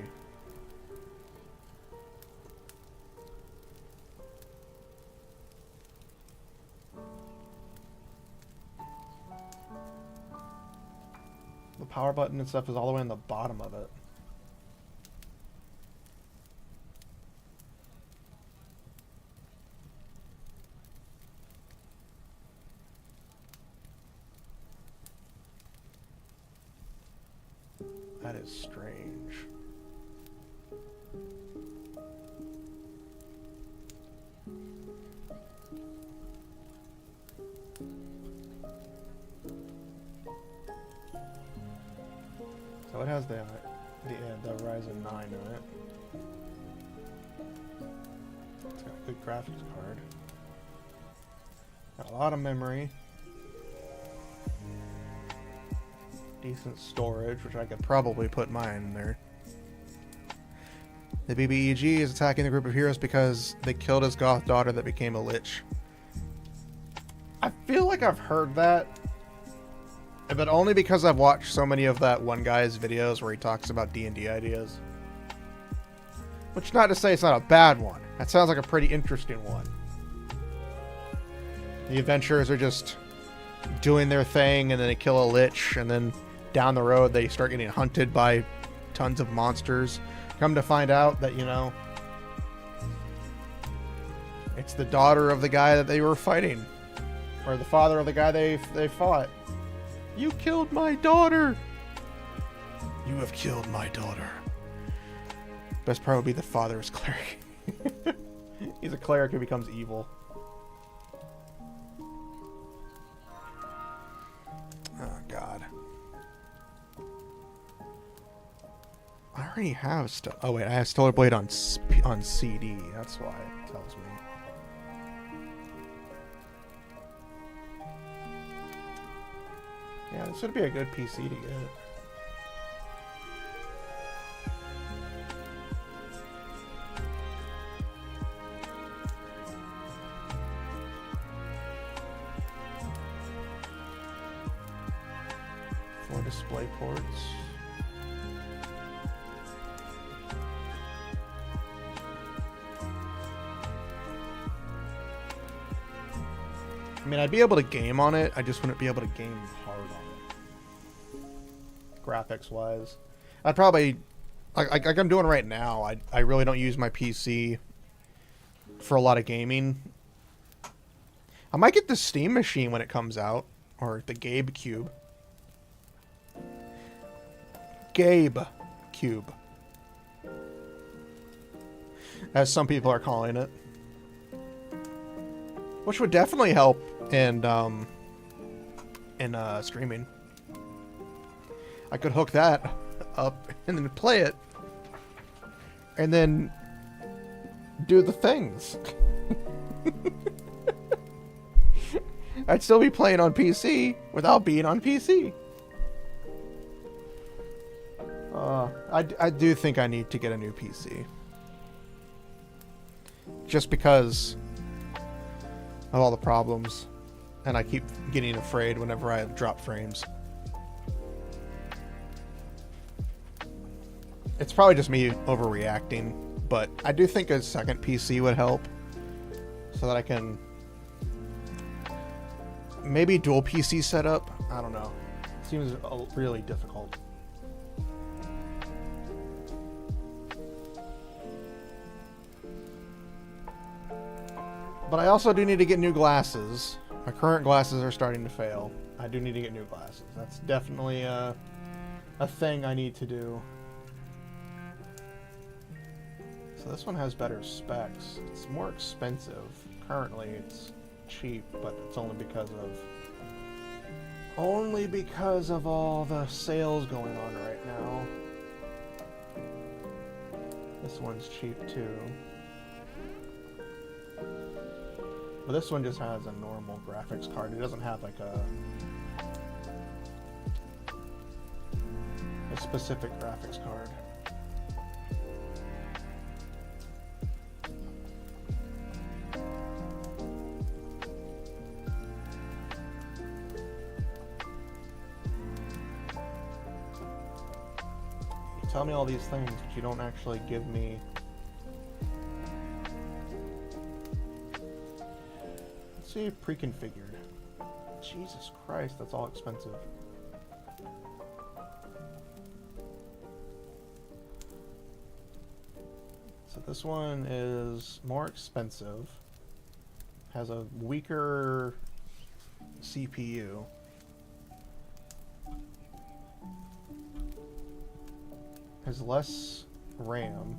The power button and stuff is all the way in the bottom of it. That is strange. So it has the Ryzen 9 in it. It's got a good graphics card. Got a lot of memory. Decent storage, which I could probably put mine in there. The BBEG is attacking the group of heroes because they killed his goth daughter that became a lich. I feel like I've heard that, but only because I've watched so many of that one guy's videos where he talks about D&D ideas. Which, not to say it's not a bad one. That sounds like a pretty interesting one. The adventurers are just doing their thing, and then they kill a lich, and then down the road they start getting hunted by tons of monsters. Come to find out that, you know, it's the daughter of the guy that they were fighting. Or the father of the guy they fought. You killed my daughter! You have killed my daughter. Best part would be the father is cleric. He's a cleric who becomes evil. Oh, God. I already have stuff. Oh, wait. I have Stellar Blade on CD. That's why it tells me. Yeah, this would be a good PC to get. display ports. I mean, I'd be able to game on it. I just wouldn't be able to game hard on it. Graphics-wise. I'd probably... Like I'm doing right now, I really don't use my PC for a lot of gaming. I might get the Steam Machine when it comes out. Or the Gabe Cube. Gabe Cube. As some people are calling it. Which would definitely help in streaming. I could hook that up and then play it. And then do the things. I'd still be playing on PC without being on PC. I do think I need to get a new PC. Just because of all the problems. And I keep getting afraid whenever I drop frames. It's probably just me overreacting, but I do think a second PC would help. So that I can... Maybe dual PC setup? I don't know. It seems really difficult. But I also do need to get new glasses. My current glasses are starting to fail. I do need to get new glasses. That's definitely a thing I need to do. So this one has better specs. It's more expensive. Currently it's cheap, but it's only because of all the sales going on right now. This one's cheap too. But this one just has a normal graphics card. It doesn't have like a specific graphics card. You tell me all these things, but you don't actually give me... See, pre-configured. Jesus Christ, that's all expensive. So this one is more expensive. Has a weaker CPU. Has less RAM.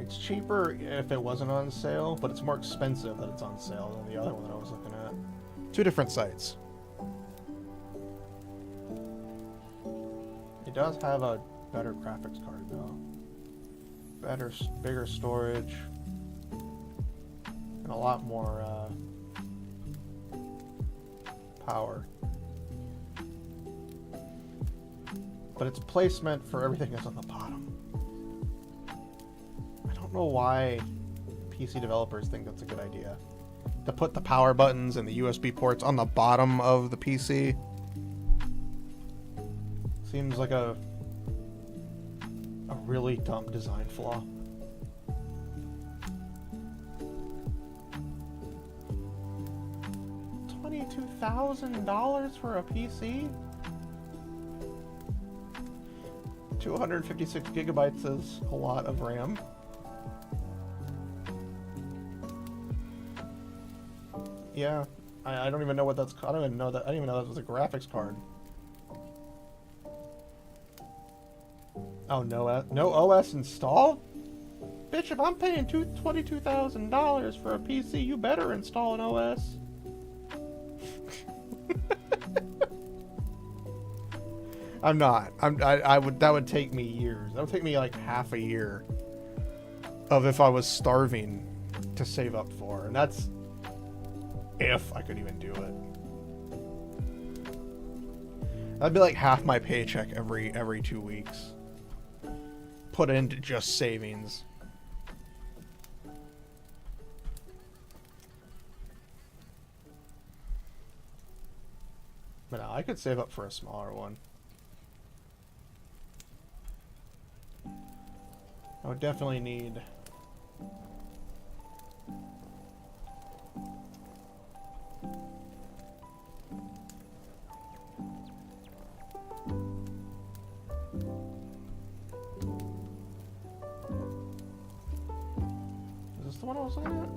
It's cheaper if it wasn't on sale, but it's more expensive that it's on sale than the other one that I was looking at. Two different sites. It does have a better graphics card though. Better, bigger storage. And a lot more power. But its placement for everything is on the bottom. I don't know why PC developers think that's a good idea. To put the power buttons and the USB ports on the bottom of the PC. Seems like a really dumb design flaw. $22,000 for a PC? 256 gigabytes is a lot of RAM. Yeah, I don't even know what that's called. I don't even know that was a graphics card. Oh, no OS installed? Bitch, if I'm paying $22,000 for a PC, you better install an OS. I'm not. That would take me years. That would take me like half a year of if I was starving to save up for. And that's if I could even do it. That'd be like half my paycheck every 2 weeks. Put into just savings. But no, I could save up for a smaller one. I would definitely need... Is this the one I was looking at?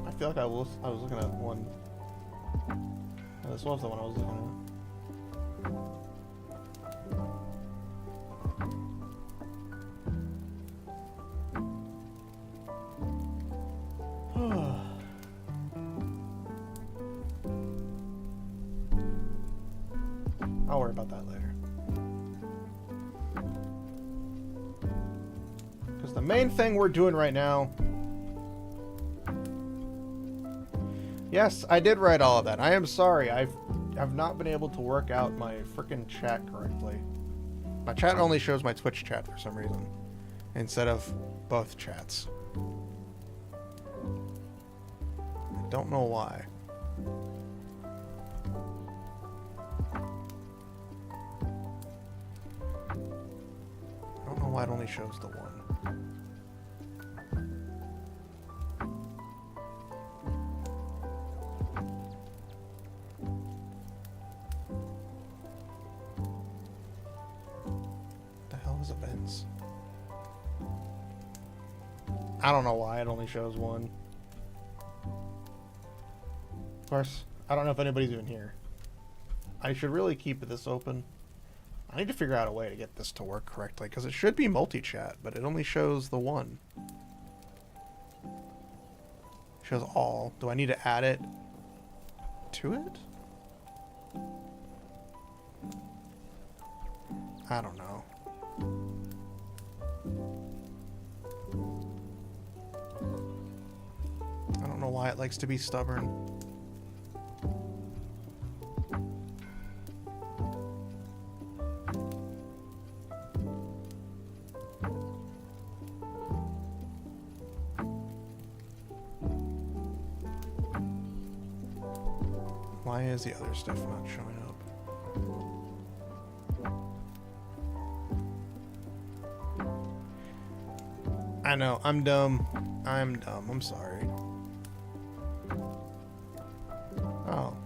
I feel like I was looking at one. Oh, this was the one I was looking at. I'll worry about that later. Because the main thing we're doing right now... Yes, I did write all of that. I am sorry. I've not been able to work out my frickin' chat correctly. My chat only shows my Twitch chat for some reason, instead of both chats. I don't know why. I don't know why it only shows the one. Events. I don't know why it only shows one. Of course, I don't know if anybody's even here. I should really keep this open. I need to figure out a way to get this to work correctly, because it should be multi-chat, but it only shows the one. It shows all. Do I need to add it to it? I don't know. I don't know why it likes to be stubborn. Why is the other stuff not showing up? I know, I'm dumb. I'm dumb, I'm sorry. Oh.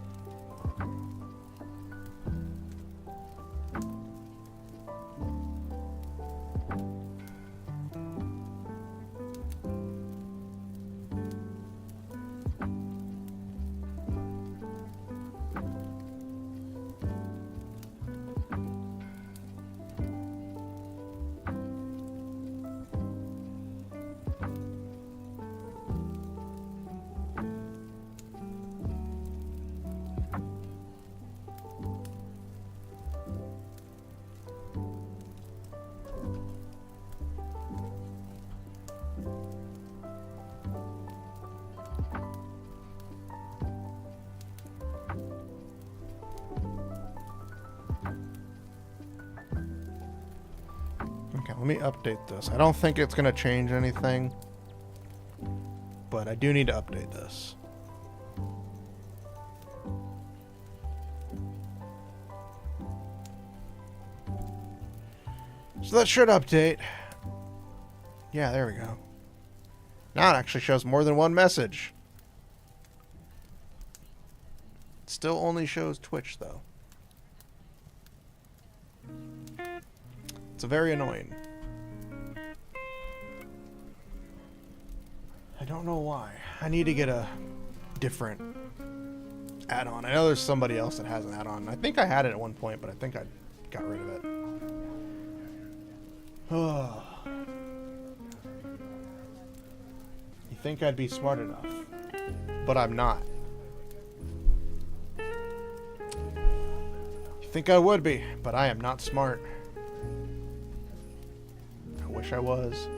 Let me update this. I don't think it's going to change anything, but I do need to update this. So that should update. Yeah, there we go. Now it actually shows more than one message. It still only shows Twitch, though. It's very annoying. I don't know why. I need to get a different add-on. I know there's somebody else that has an add-on. I think I had it at one point, but I think I got rid of it. Oh. You think I'd be smart enough, but I'm not. You think I would be, but I am not smart. I wish I was.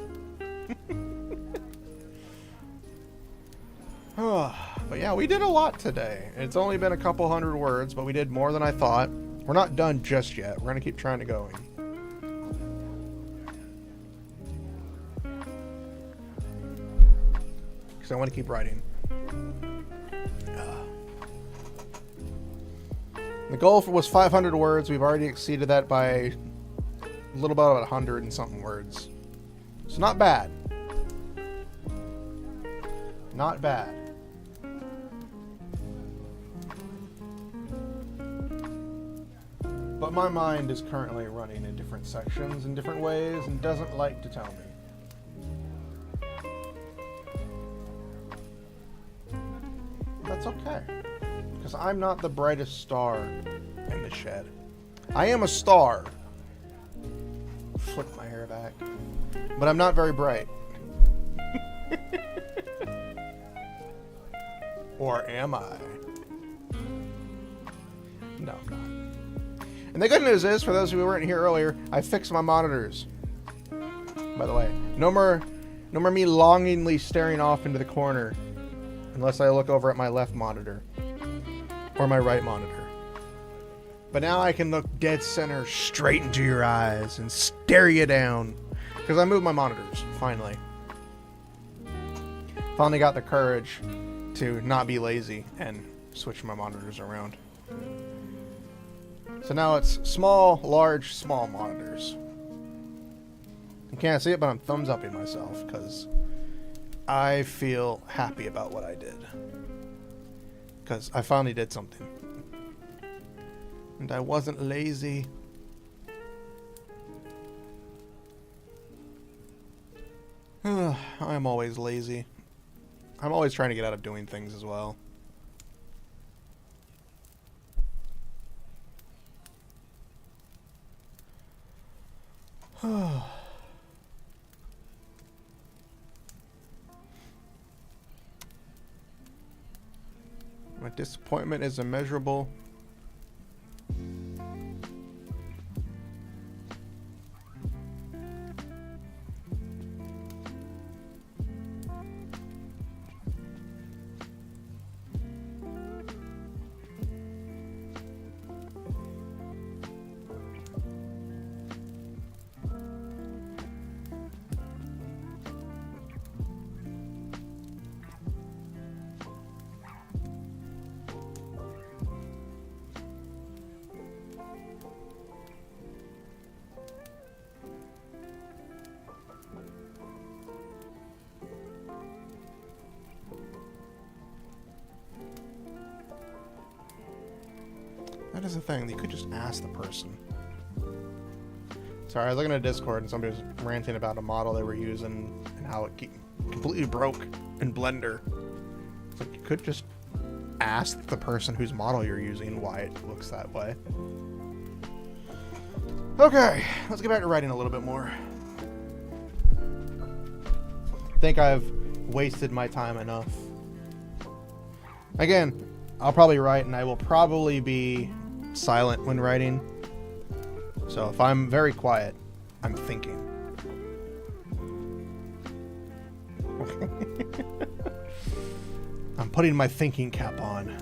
But yeah, we did a lot today. It's only been a couple hundred words, but we did more than I thought. We're not done just yet. We're gonna keep trying to going. Because I want to keep writing. The goal was 500 words. We've already exceeded that by a little about 100 and something words. So not bad. Not bad. But my mind is currently running in different sections in different ways and doesn't like to tell me. That's okay. Because I'm not the brightest star in the shed. I am a star. Flick my hair back. But I'm not very bright. Or am I? No, I'm not. And the good news is, for those who weren't here earlier, I fixed my monitors. By the way, no more me longingly staring off into the corner unless I look over at my left monitor or my right monitor. But now I can look dead center straight into your eyes and stare you down because I moved my monitors, finally. Finally got the courage to not be lazy and switch my monitors around. So now it's small, large, small monitors. You can't see it, but I'm thumbs upping myself because I feel happy about what I did. Because I finally did something. And I wasn't lazy. I'm always lazy. I'm always trying to get out of doing things as well. My disappointment is immeasurable. That is the thing. You could just ask the person. Sorry, I was looking at Discord and somebody was ranting about a model they were using and how it completely broke in Blender. It's like you could just ask the person whose model you're using why it looks that way. Okay, let's get back to writing a little bit more. I think I've wasted my time enough. Again, I'll probably write and I will probably be silent when writing. So if I'm very quiet, I'm thinking. I'm putting my thinking cap on.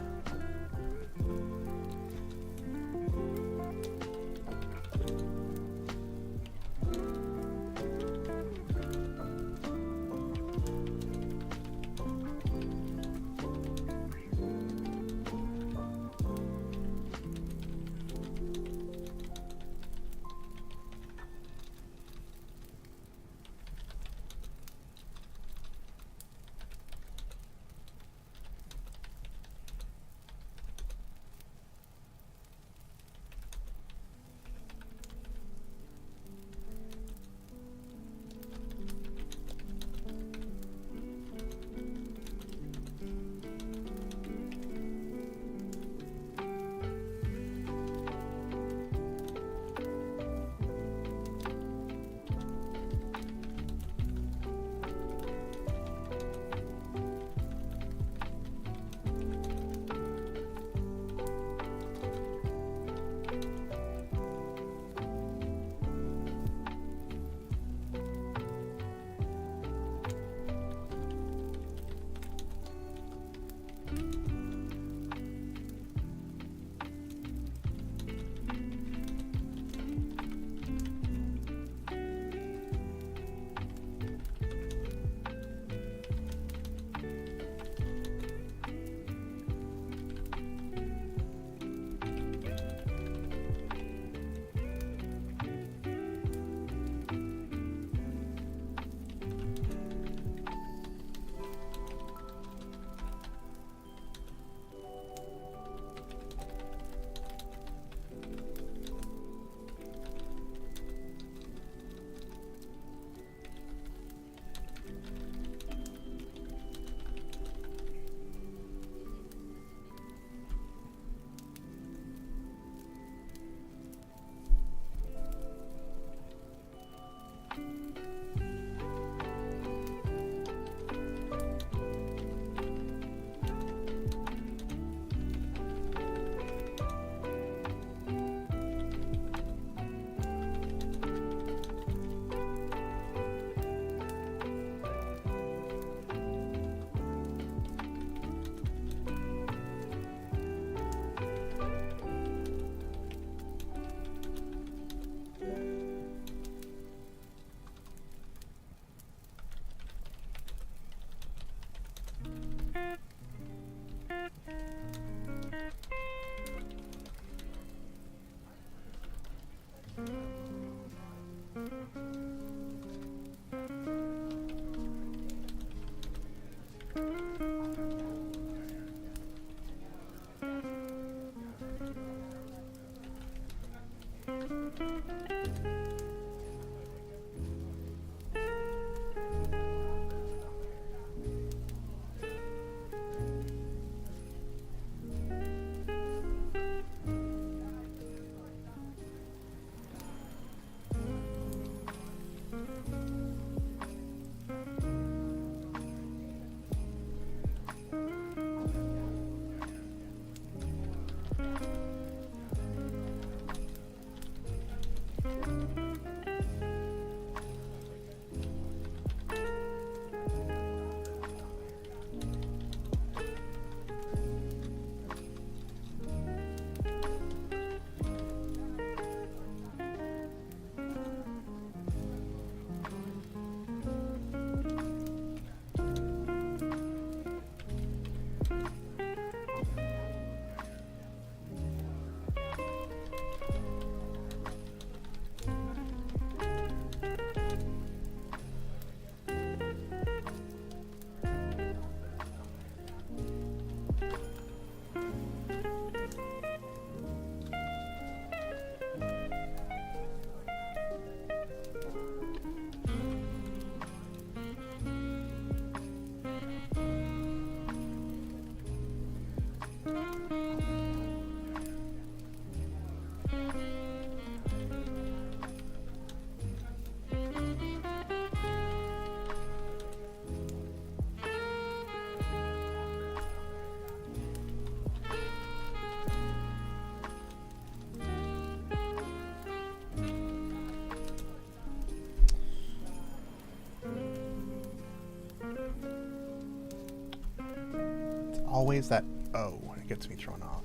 always that O. It gets me thrown off.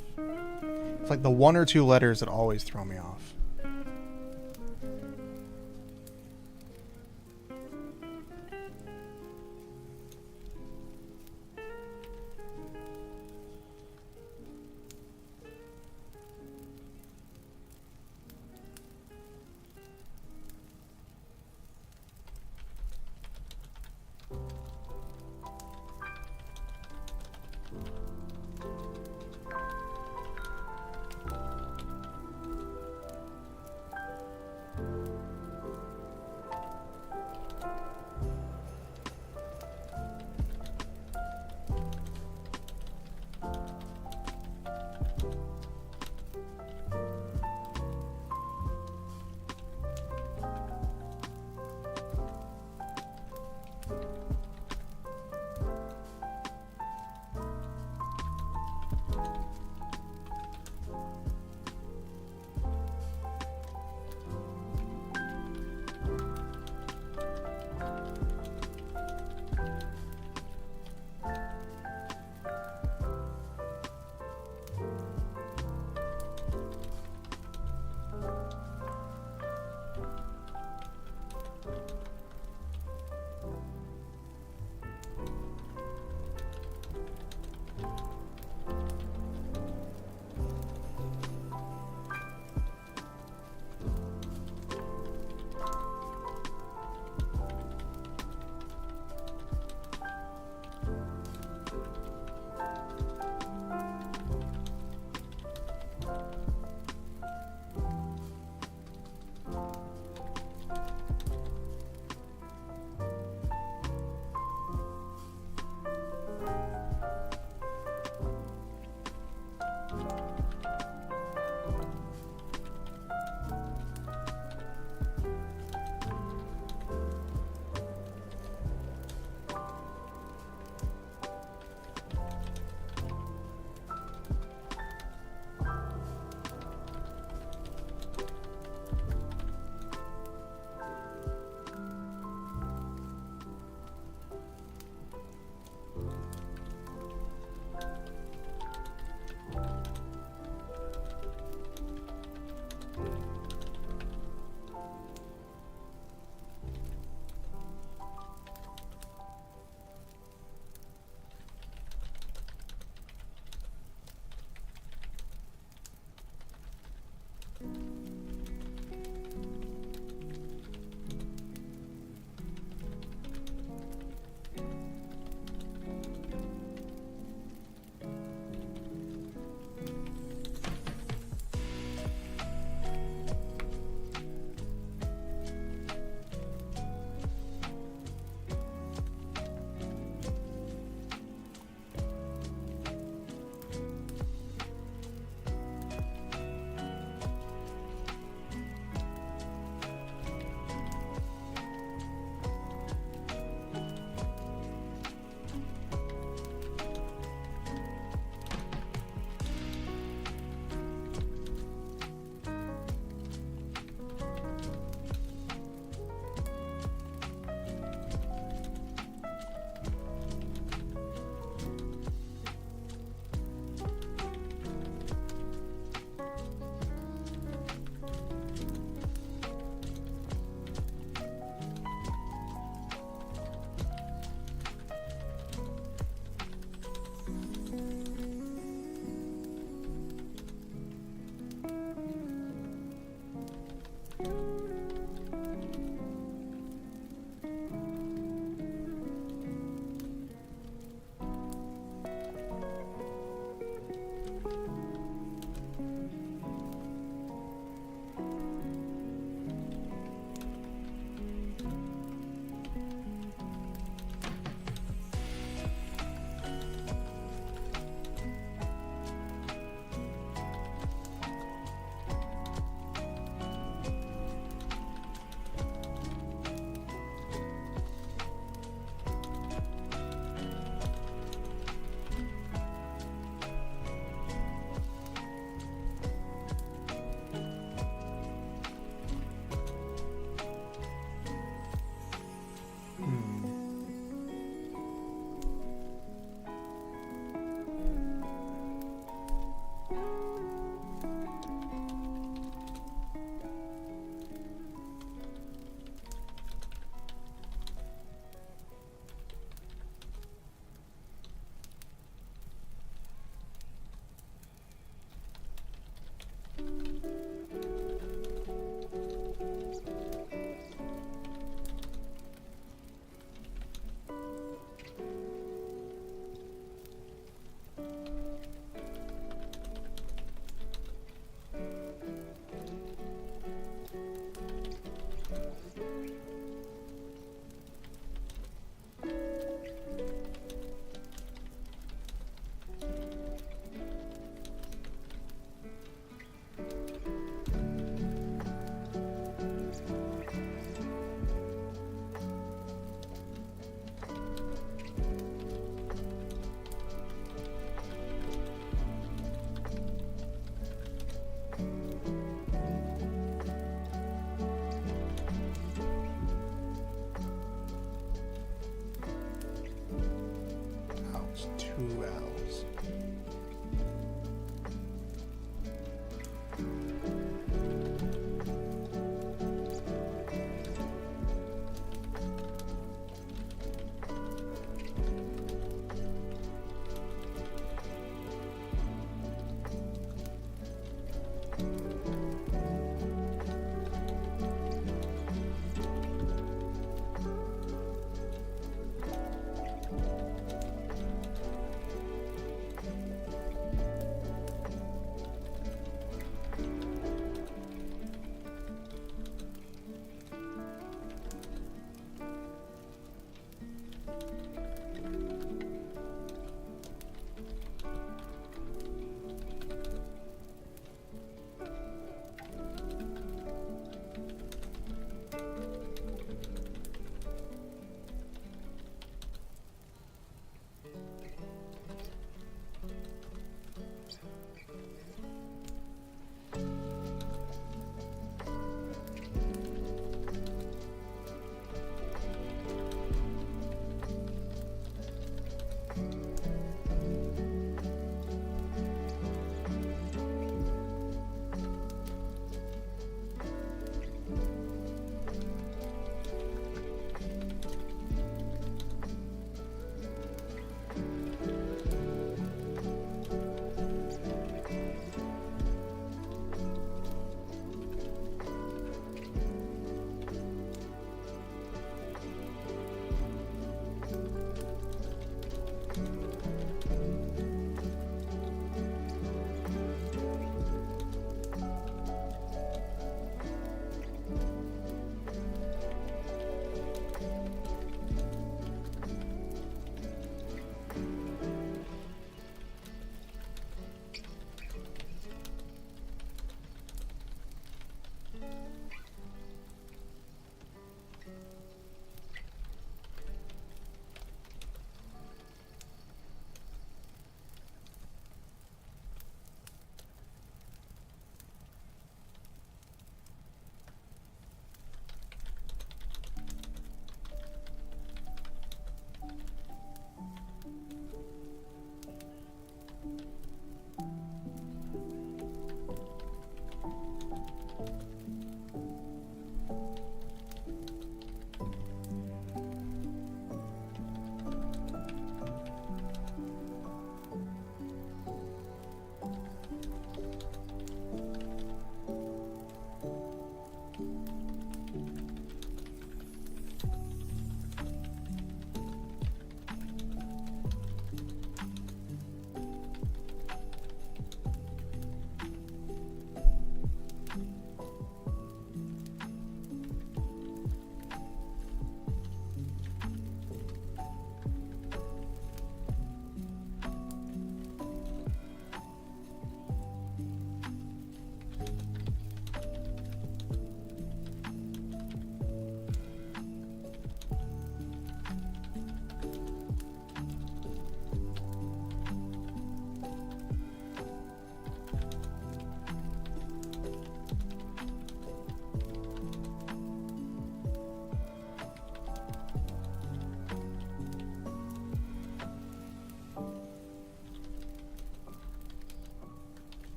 It's like the one or two letters that always throw me off.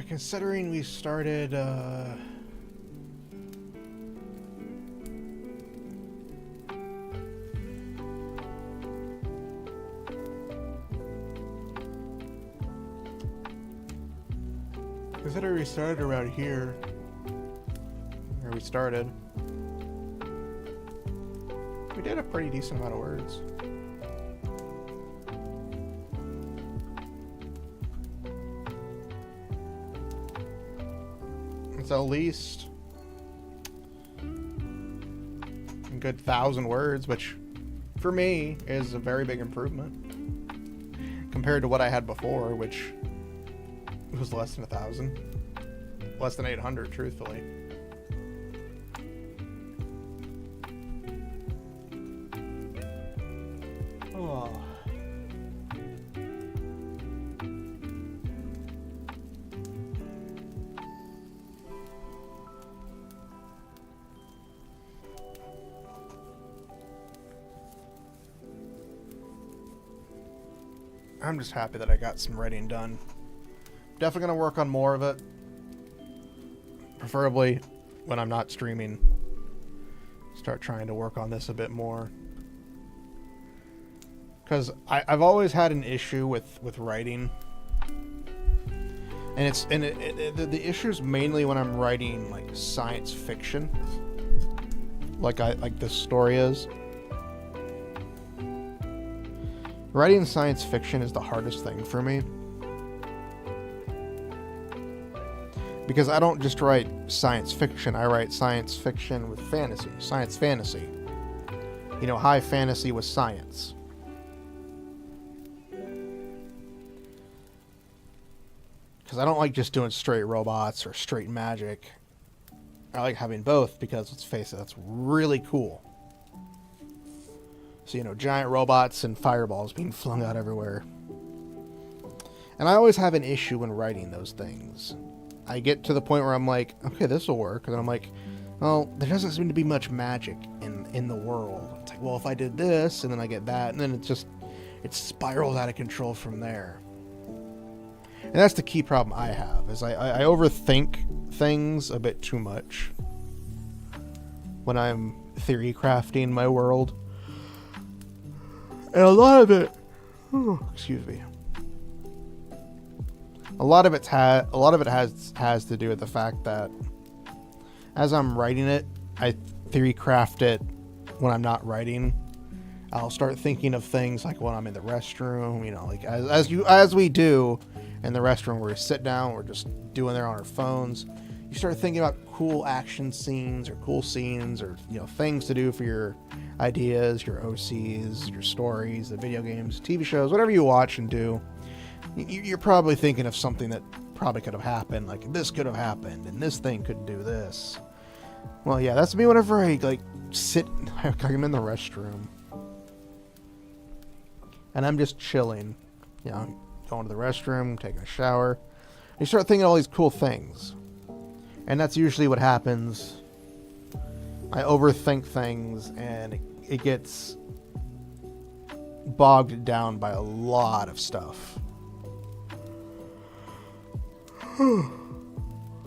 considering we started, considering we started around here, where we started, we did a pretty decent amount of words. It's at least a good 1,000 words, which for me is a very big improvement compared to what I had before, which was less than 1,000, less than 800, truthfully. Oh. I'm just happy that I got some writing done. Definitely going to work on more of it. Preferably when I'm not streaming. Start trying to work on this a bit more. Because I've always had an issue with writing. And the issue is mainly when I'm writing like science fiction. Like this story is. Writing science fiction is the hardest thing for me. Because I don't just write science fiction, I write science fiction with fantasy, science fantasy. You know, high fantasy with science. Because I don't like just doing straight robots or straight magic. I like having both because, let's face it, that's really cool. So, you know, giant robots and fireballs being flung out everywhere. And I always have an issue when writing those things. I get to the point where I'm like, okay, this will work. And then I'm like, well, there doesn't seem to be much magic in the world. It's like, well, if I did this, and then I get that, and then it spirals out of control from there. And that's the key problem I have, is I overthink things a bit too much when I'm theory crafting my world. And a lot of it, excuse me. A lot of it has to do with the fact that as I'm writing it, I theory craft it when I'm not writing. I'll start thinking of things like when I'm in the restroom, you know, like as we do in the restroom, where we sit down, we're just doing there on our phones. You start thinking about cool action scenes or cool scenes or, you know, things to do for your ideas, your OCs, your stories, the video games, TV shows, whatever you watch and do. You're probably thinking of something that probably could have happened, like this could have happened and this thing could do this. Well, yeah, that's me whenever I like sit, I'm in the restroom and I'm just chilling, you know, going to the restroom, taking a shower. And you start thinking of all these cool things. And that's usually what happens. I overthink things and it gets bogged down by a lot of stuff. A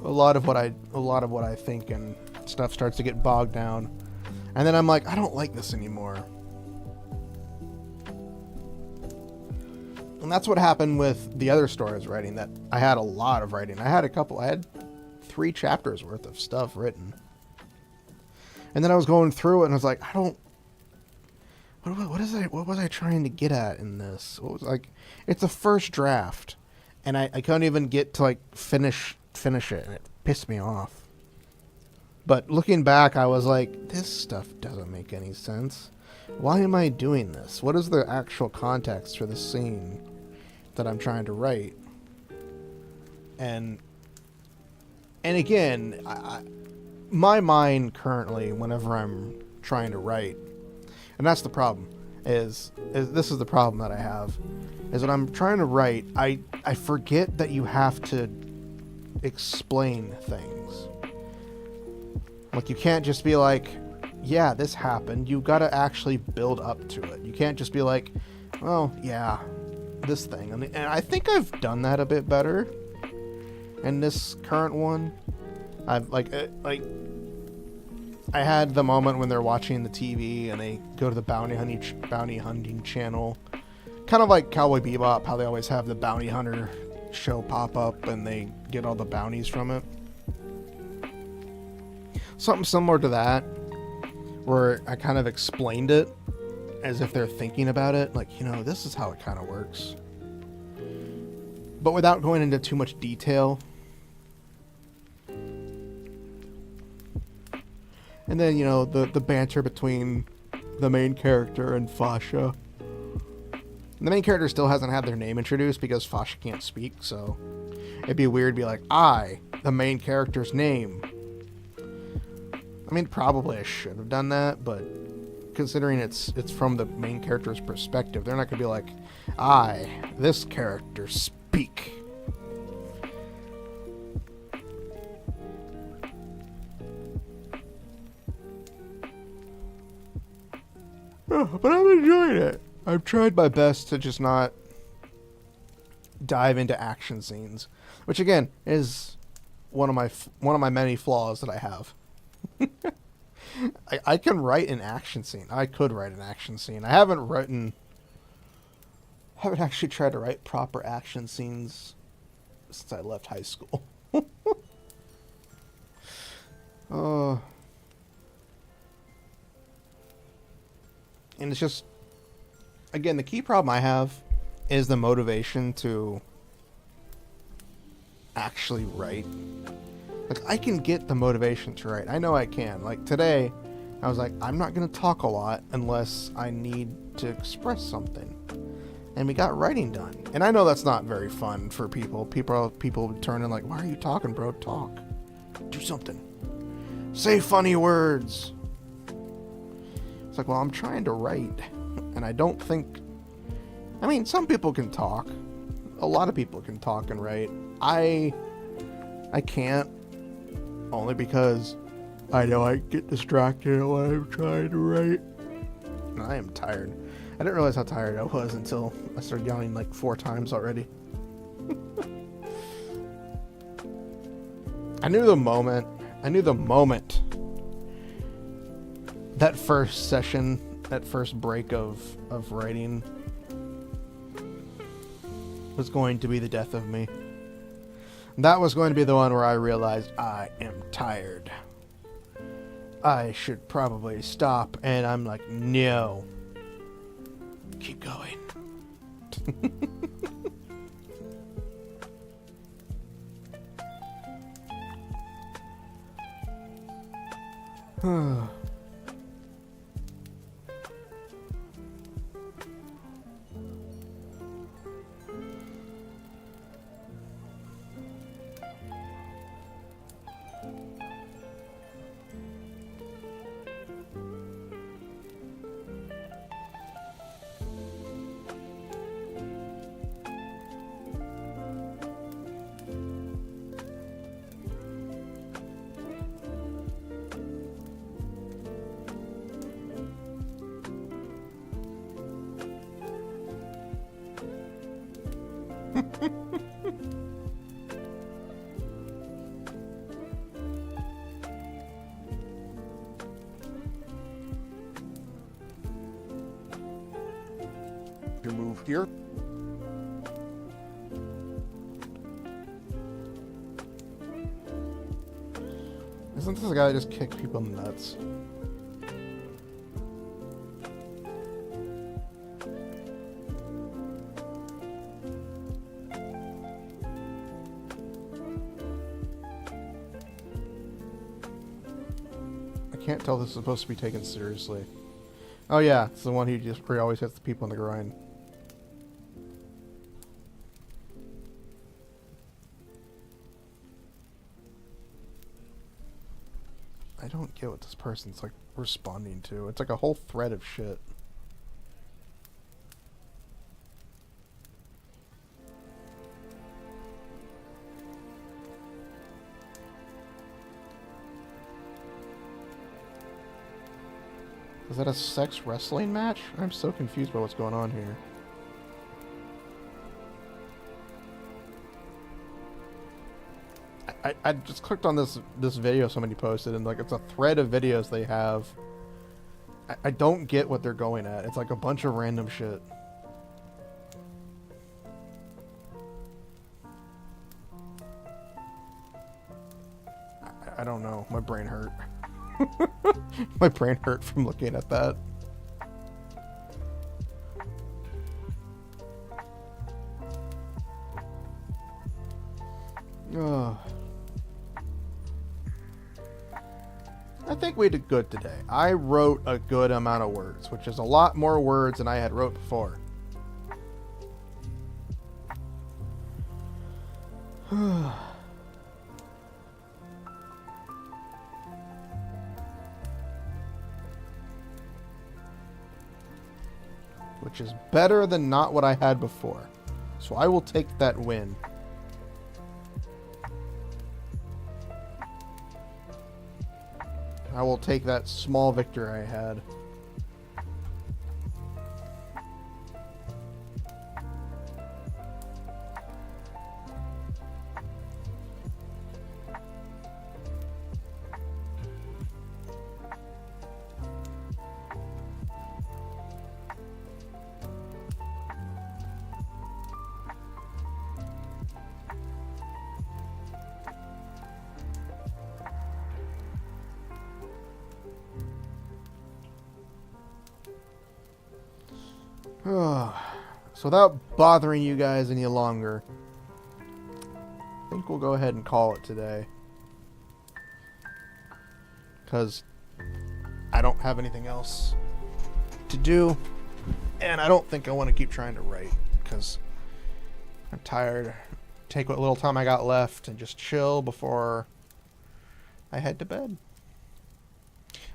lot of what I think and stuff starts to get bogged down. And then I'm like, I don't like this anymore. And that's what happened with the other story I was writing, that I had a lot of writing. I had 3 chapters worth of stuff written. And then I was going through it and I was like, what was I trying to get at in this? What was like, it's a first draft. And I couldn't even get to like finish it, and it pissed me off. But looking back, I was like, this stuff doesn't make any sense. Why am I doing this? What is the actual context for the scene that I'm trying to write? And again, my mind currently, whenever I'm trying to write, and that's the problem, is this is the problem that I have, is when I'm trying to write, I forget that you have to explain things. Like, you can't just be like, yeah, this happened. You gotta actually build up to it. You can't just be like, well, yeah, this thing. And I think I've done that a bit better. in this current one. I've like I had the moment when they're watching the TV and they go to the bounty hunting channel, kind of like Cowboy Bebop, how they always have the bounty hunter show pop up and they get all the bounties from it. Something similar to that, where I kind of explained it as if they're thinking about it, like, you know, this is how it kind of works, but without going into too much detail. And then, you know, the banter between the main character and Fasha. And the main character still hasn't had their name introduced because Fasha can't speak, so it'd be weird to be like, the main character's name. I mean, probably I should have done that, but considering it's from the main character's perspective, they're not going to be like, this character speak. But I'm enjoying it. I've tried my best to just not dive into action scenes, which again is one of my many flaws that I have. I can write an action scene. I could write an action scene. I haven't actually tried to write proper action scenes since I left high school. And it's just, again, the key problem I have is the motivation to actually write. Like, I can get the motivation to write. I know I can. Like, today, I was like, I'm not going to talk a lot unless I need to express something. And we got writing done. And I know that's not very fun for people. People would turn in like, why are you talking, bro? Talk. Do something. Say funny words. It's like, well, I'm trying to write. And I don't think... I mean, some people can talk. A lot of people can talk and write. I can't. Only because I know I get distracted when I'm trying to write. And I am tired. I didn't realize how tired I was until I started yawning like 4 times already. I knew the moment that first session, that first break of writing was going to be the death of me. That was going to be the one where I realized I am tired. I should probably stop. And I'm like, no. Keep going. You move here. Isn't this the guy that just kicked people in the nuts? I can't tell this is supposed to be taken seriously. Oh yeah, it's the one where he always hits the people in the groin. I don't get what this person's like responding to. It's like a whole thread of shit. Is that a sex wrestling match? I'm so confused by what's going on here. I just clicked on this video somebody posted, and like it's a thread of videos they have. I don't get what they're going at. It's like a bunch of random shit. I don't know. My brain hurt. My brain hurt from looking at that. I think we did good today. I wrote a good amount of words, which is a lot more words than I had wrote before. Which is better than not what I had before. So I will take that win. I will take that small victory I had. So without bothering you guys any longer, I think we'll go ahead and call it today. Because I don't have anything else to do. And I don't think I want to keep trying to write. Because I'm tired. Take what little time I got left and just chill before I head to bed.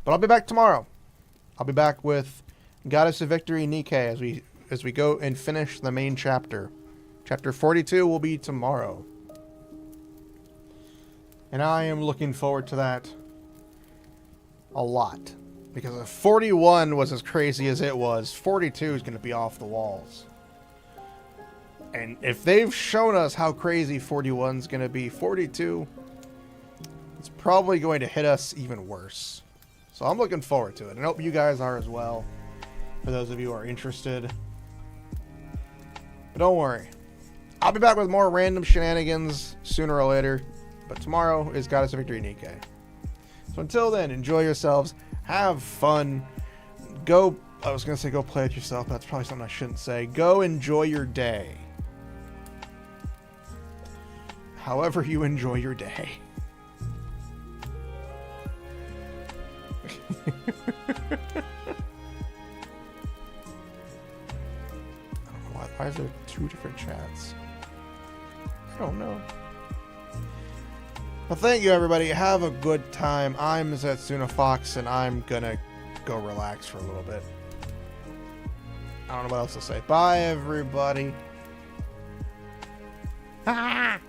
But I'll be back tomorrow. I'll be back with Goddess of Victory Nikkei as we go and finish the main chapter. Chapter 42 will be tomorrow. And I am looking forward to that a lot. Because if 41 was as crazy as it was, 42 is going to be off the walls. And if they've shown us how crazy 41 is going to be, 42, it's probably going to hit us even worse. So I'm looking forward to it. And I hope you guys are as well. For those of you who are interested. But don't worry. I'll be back with more random shenanigans sooner or later. But tomorrow is Goddess of Victory Nikkei. So until then, enjoy yourselves. Have fun. Go, I was going to say go play with yourself. But that's probably something I shouldn't say. Go enjoy your day. However you enjoy your day. Why is there two different chats? I don't know. Well, thank you, everybody. Have a good time. I'm Setsuna Fox, and I'm gonna go relax for a little bit. I don't know what else to say. Bye, everybody. Ah!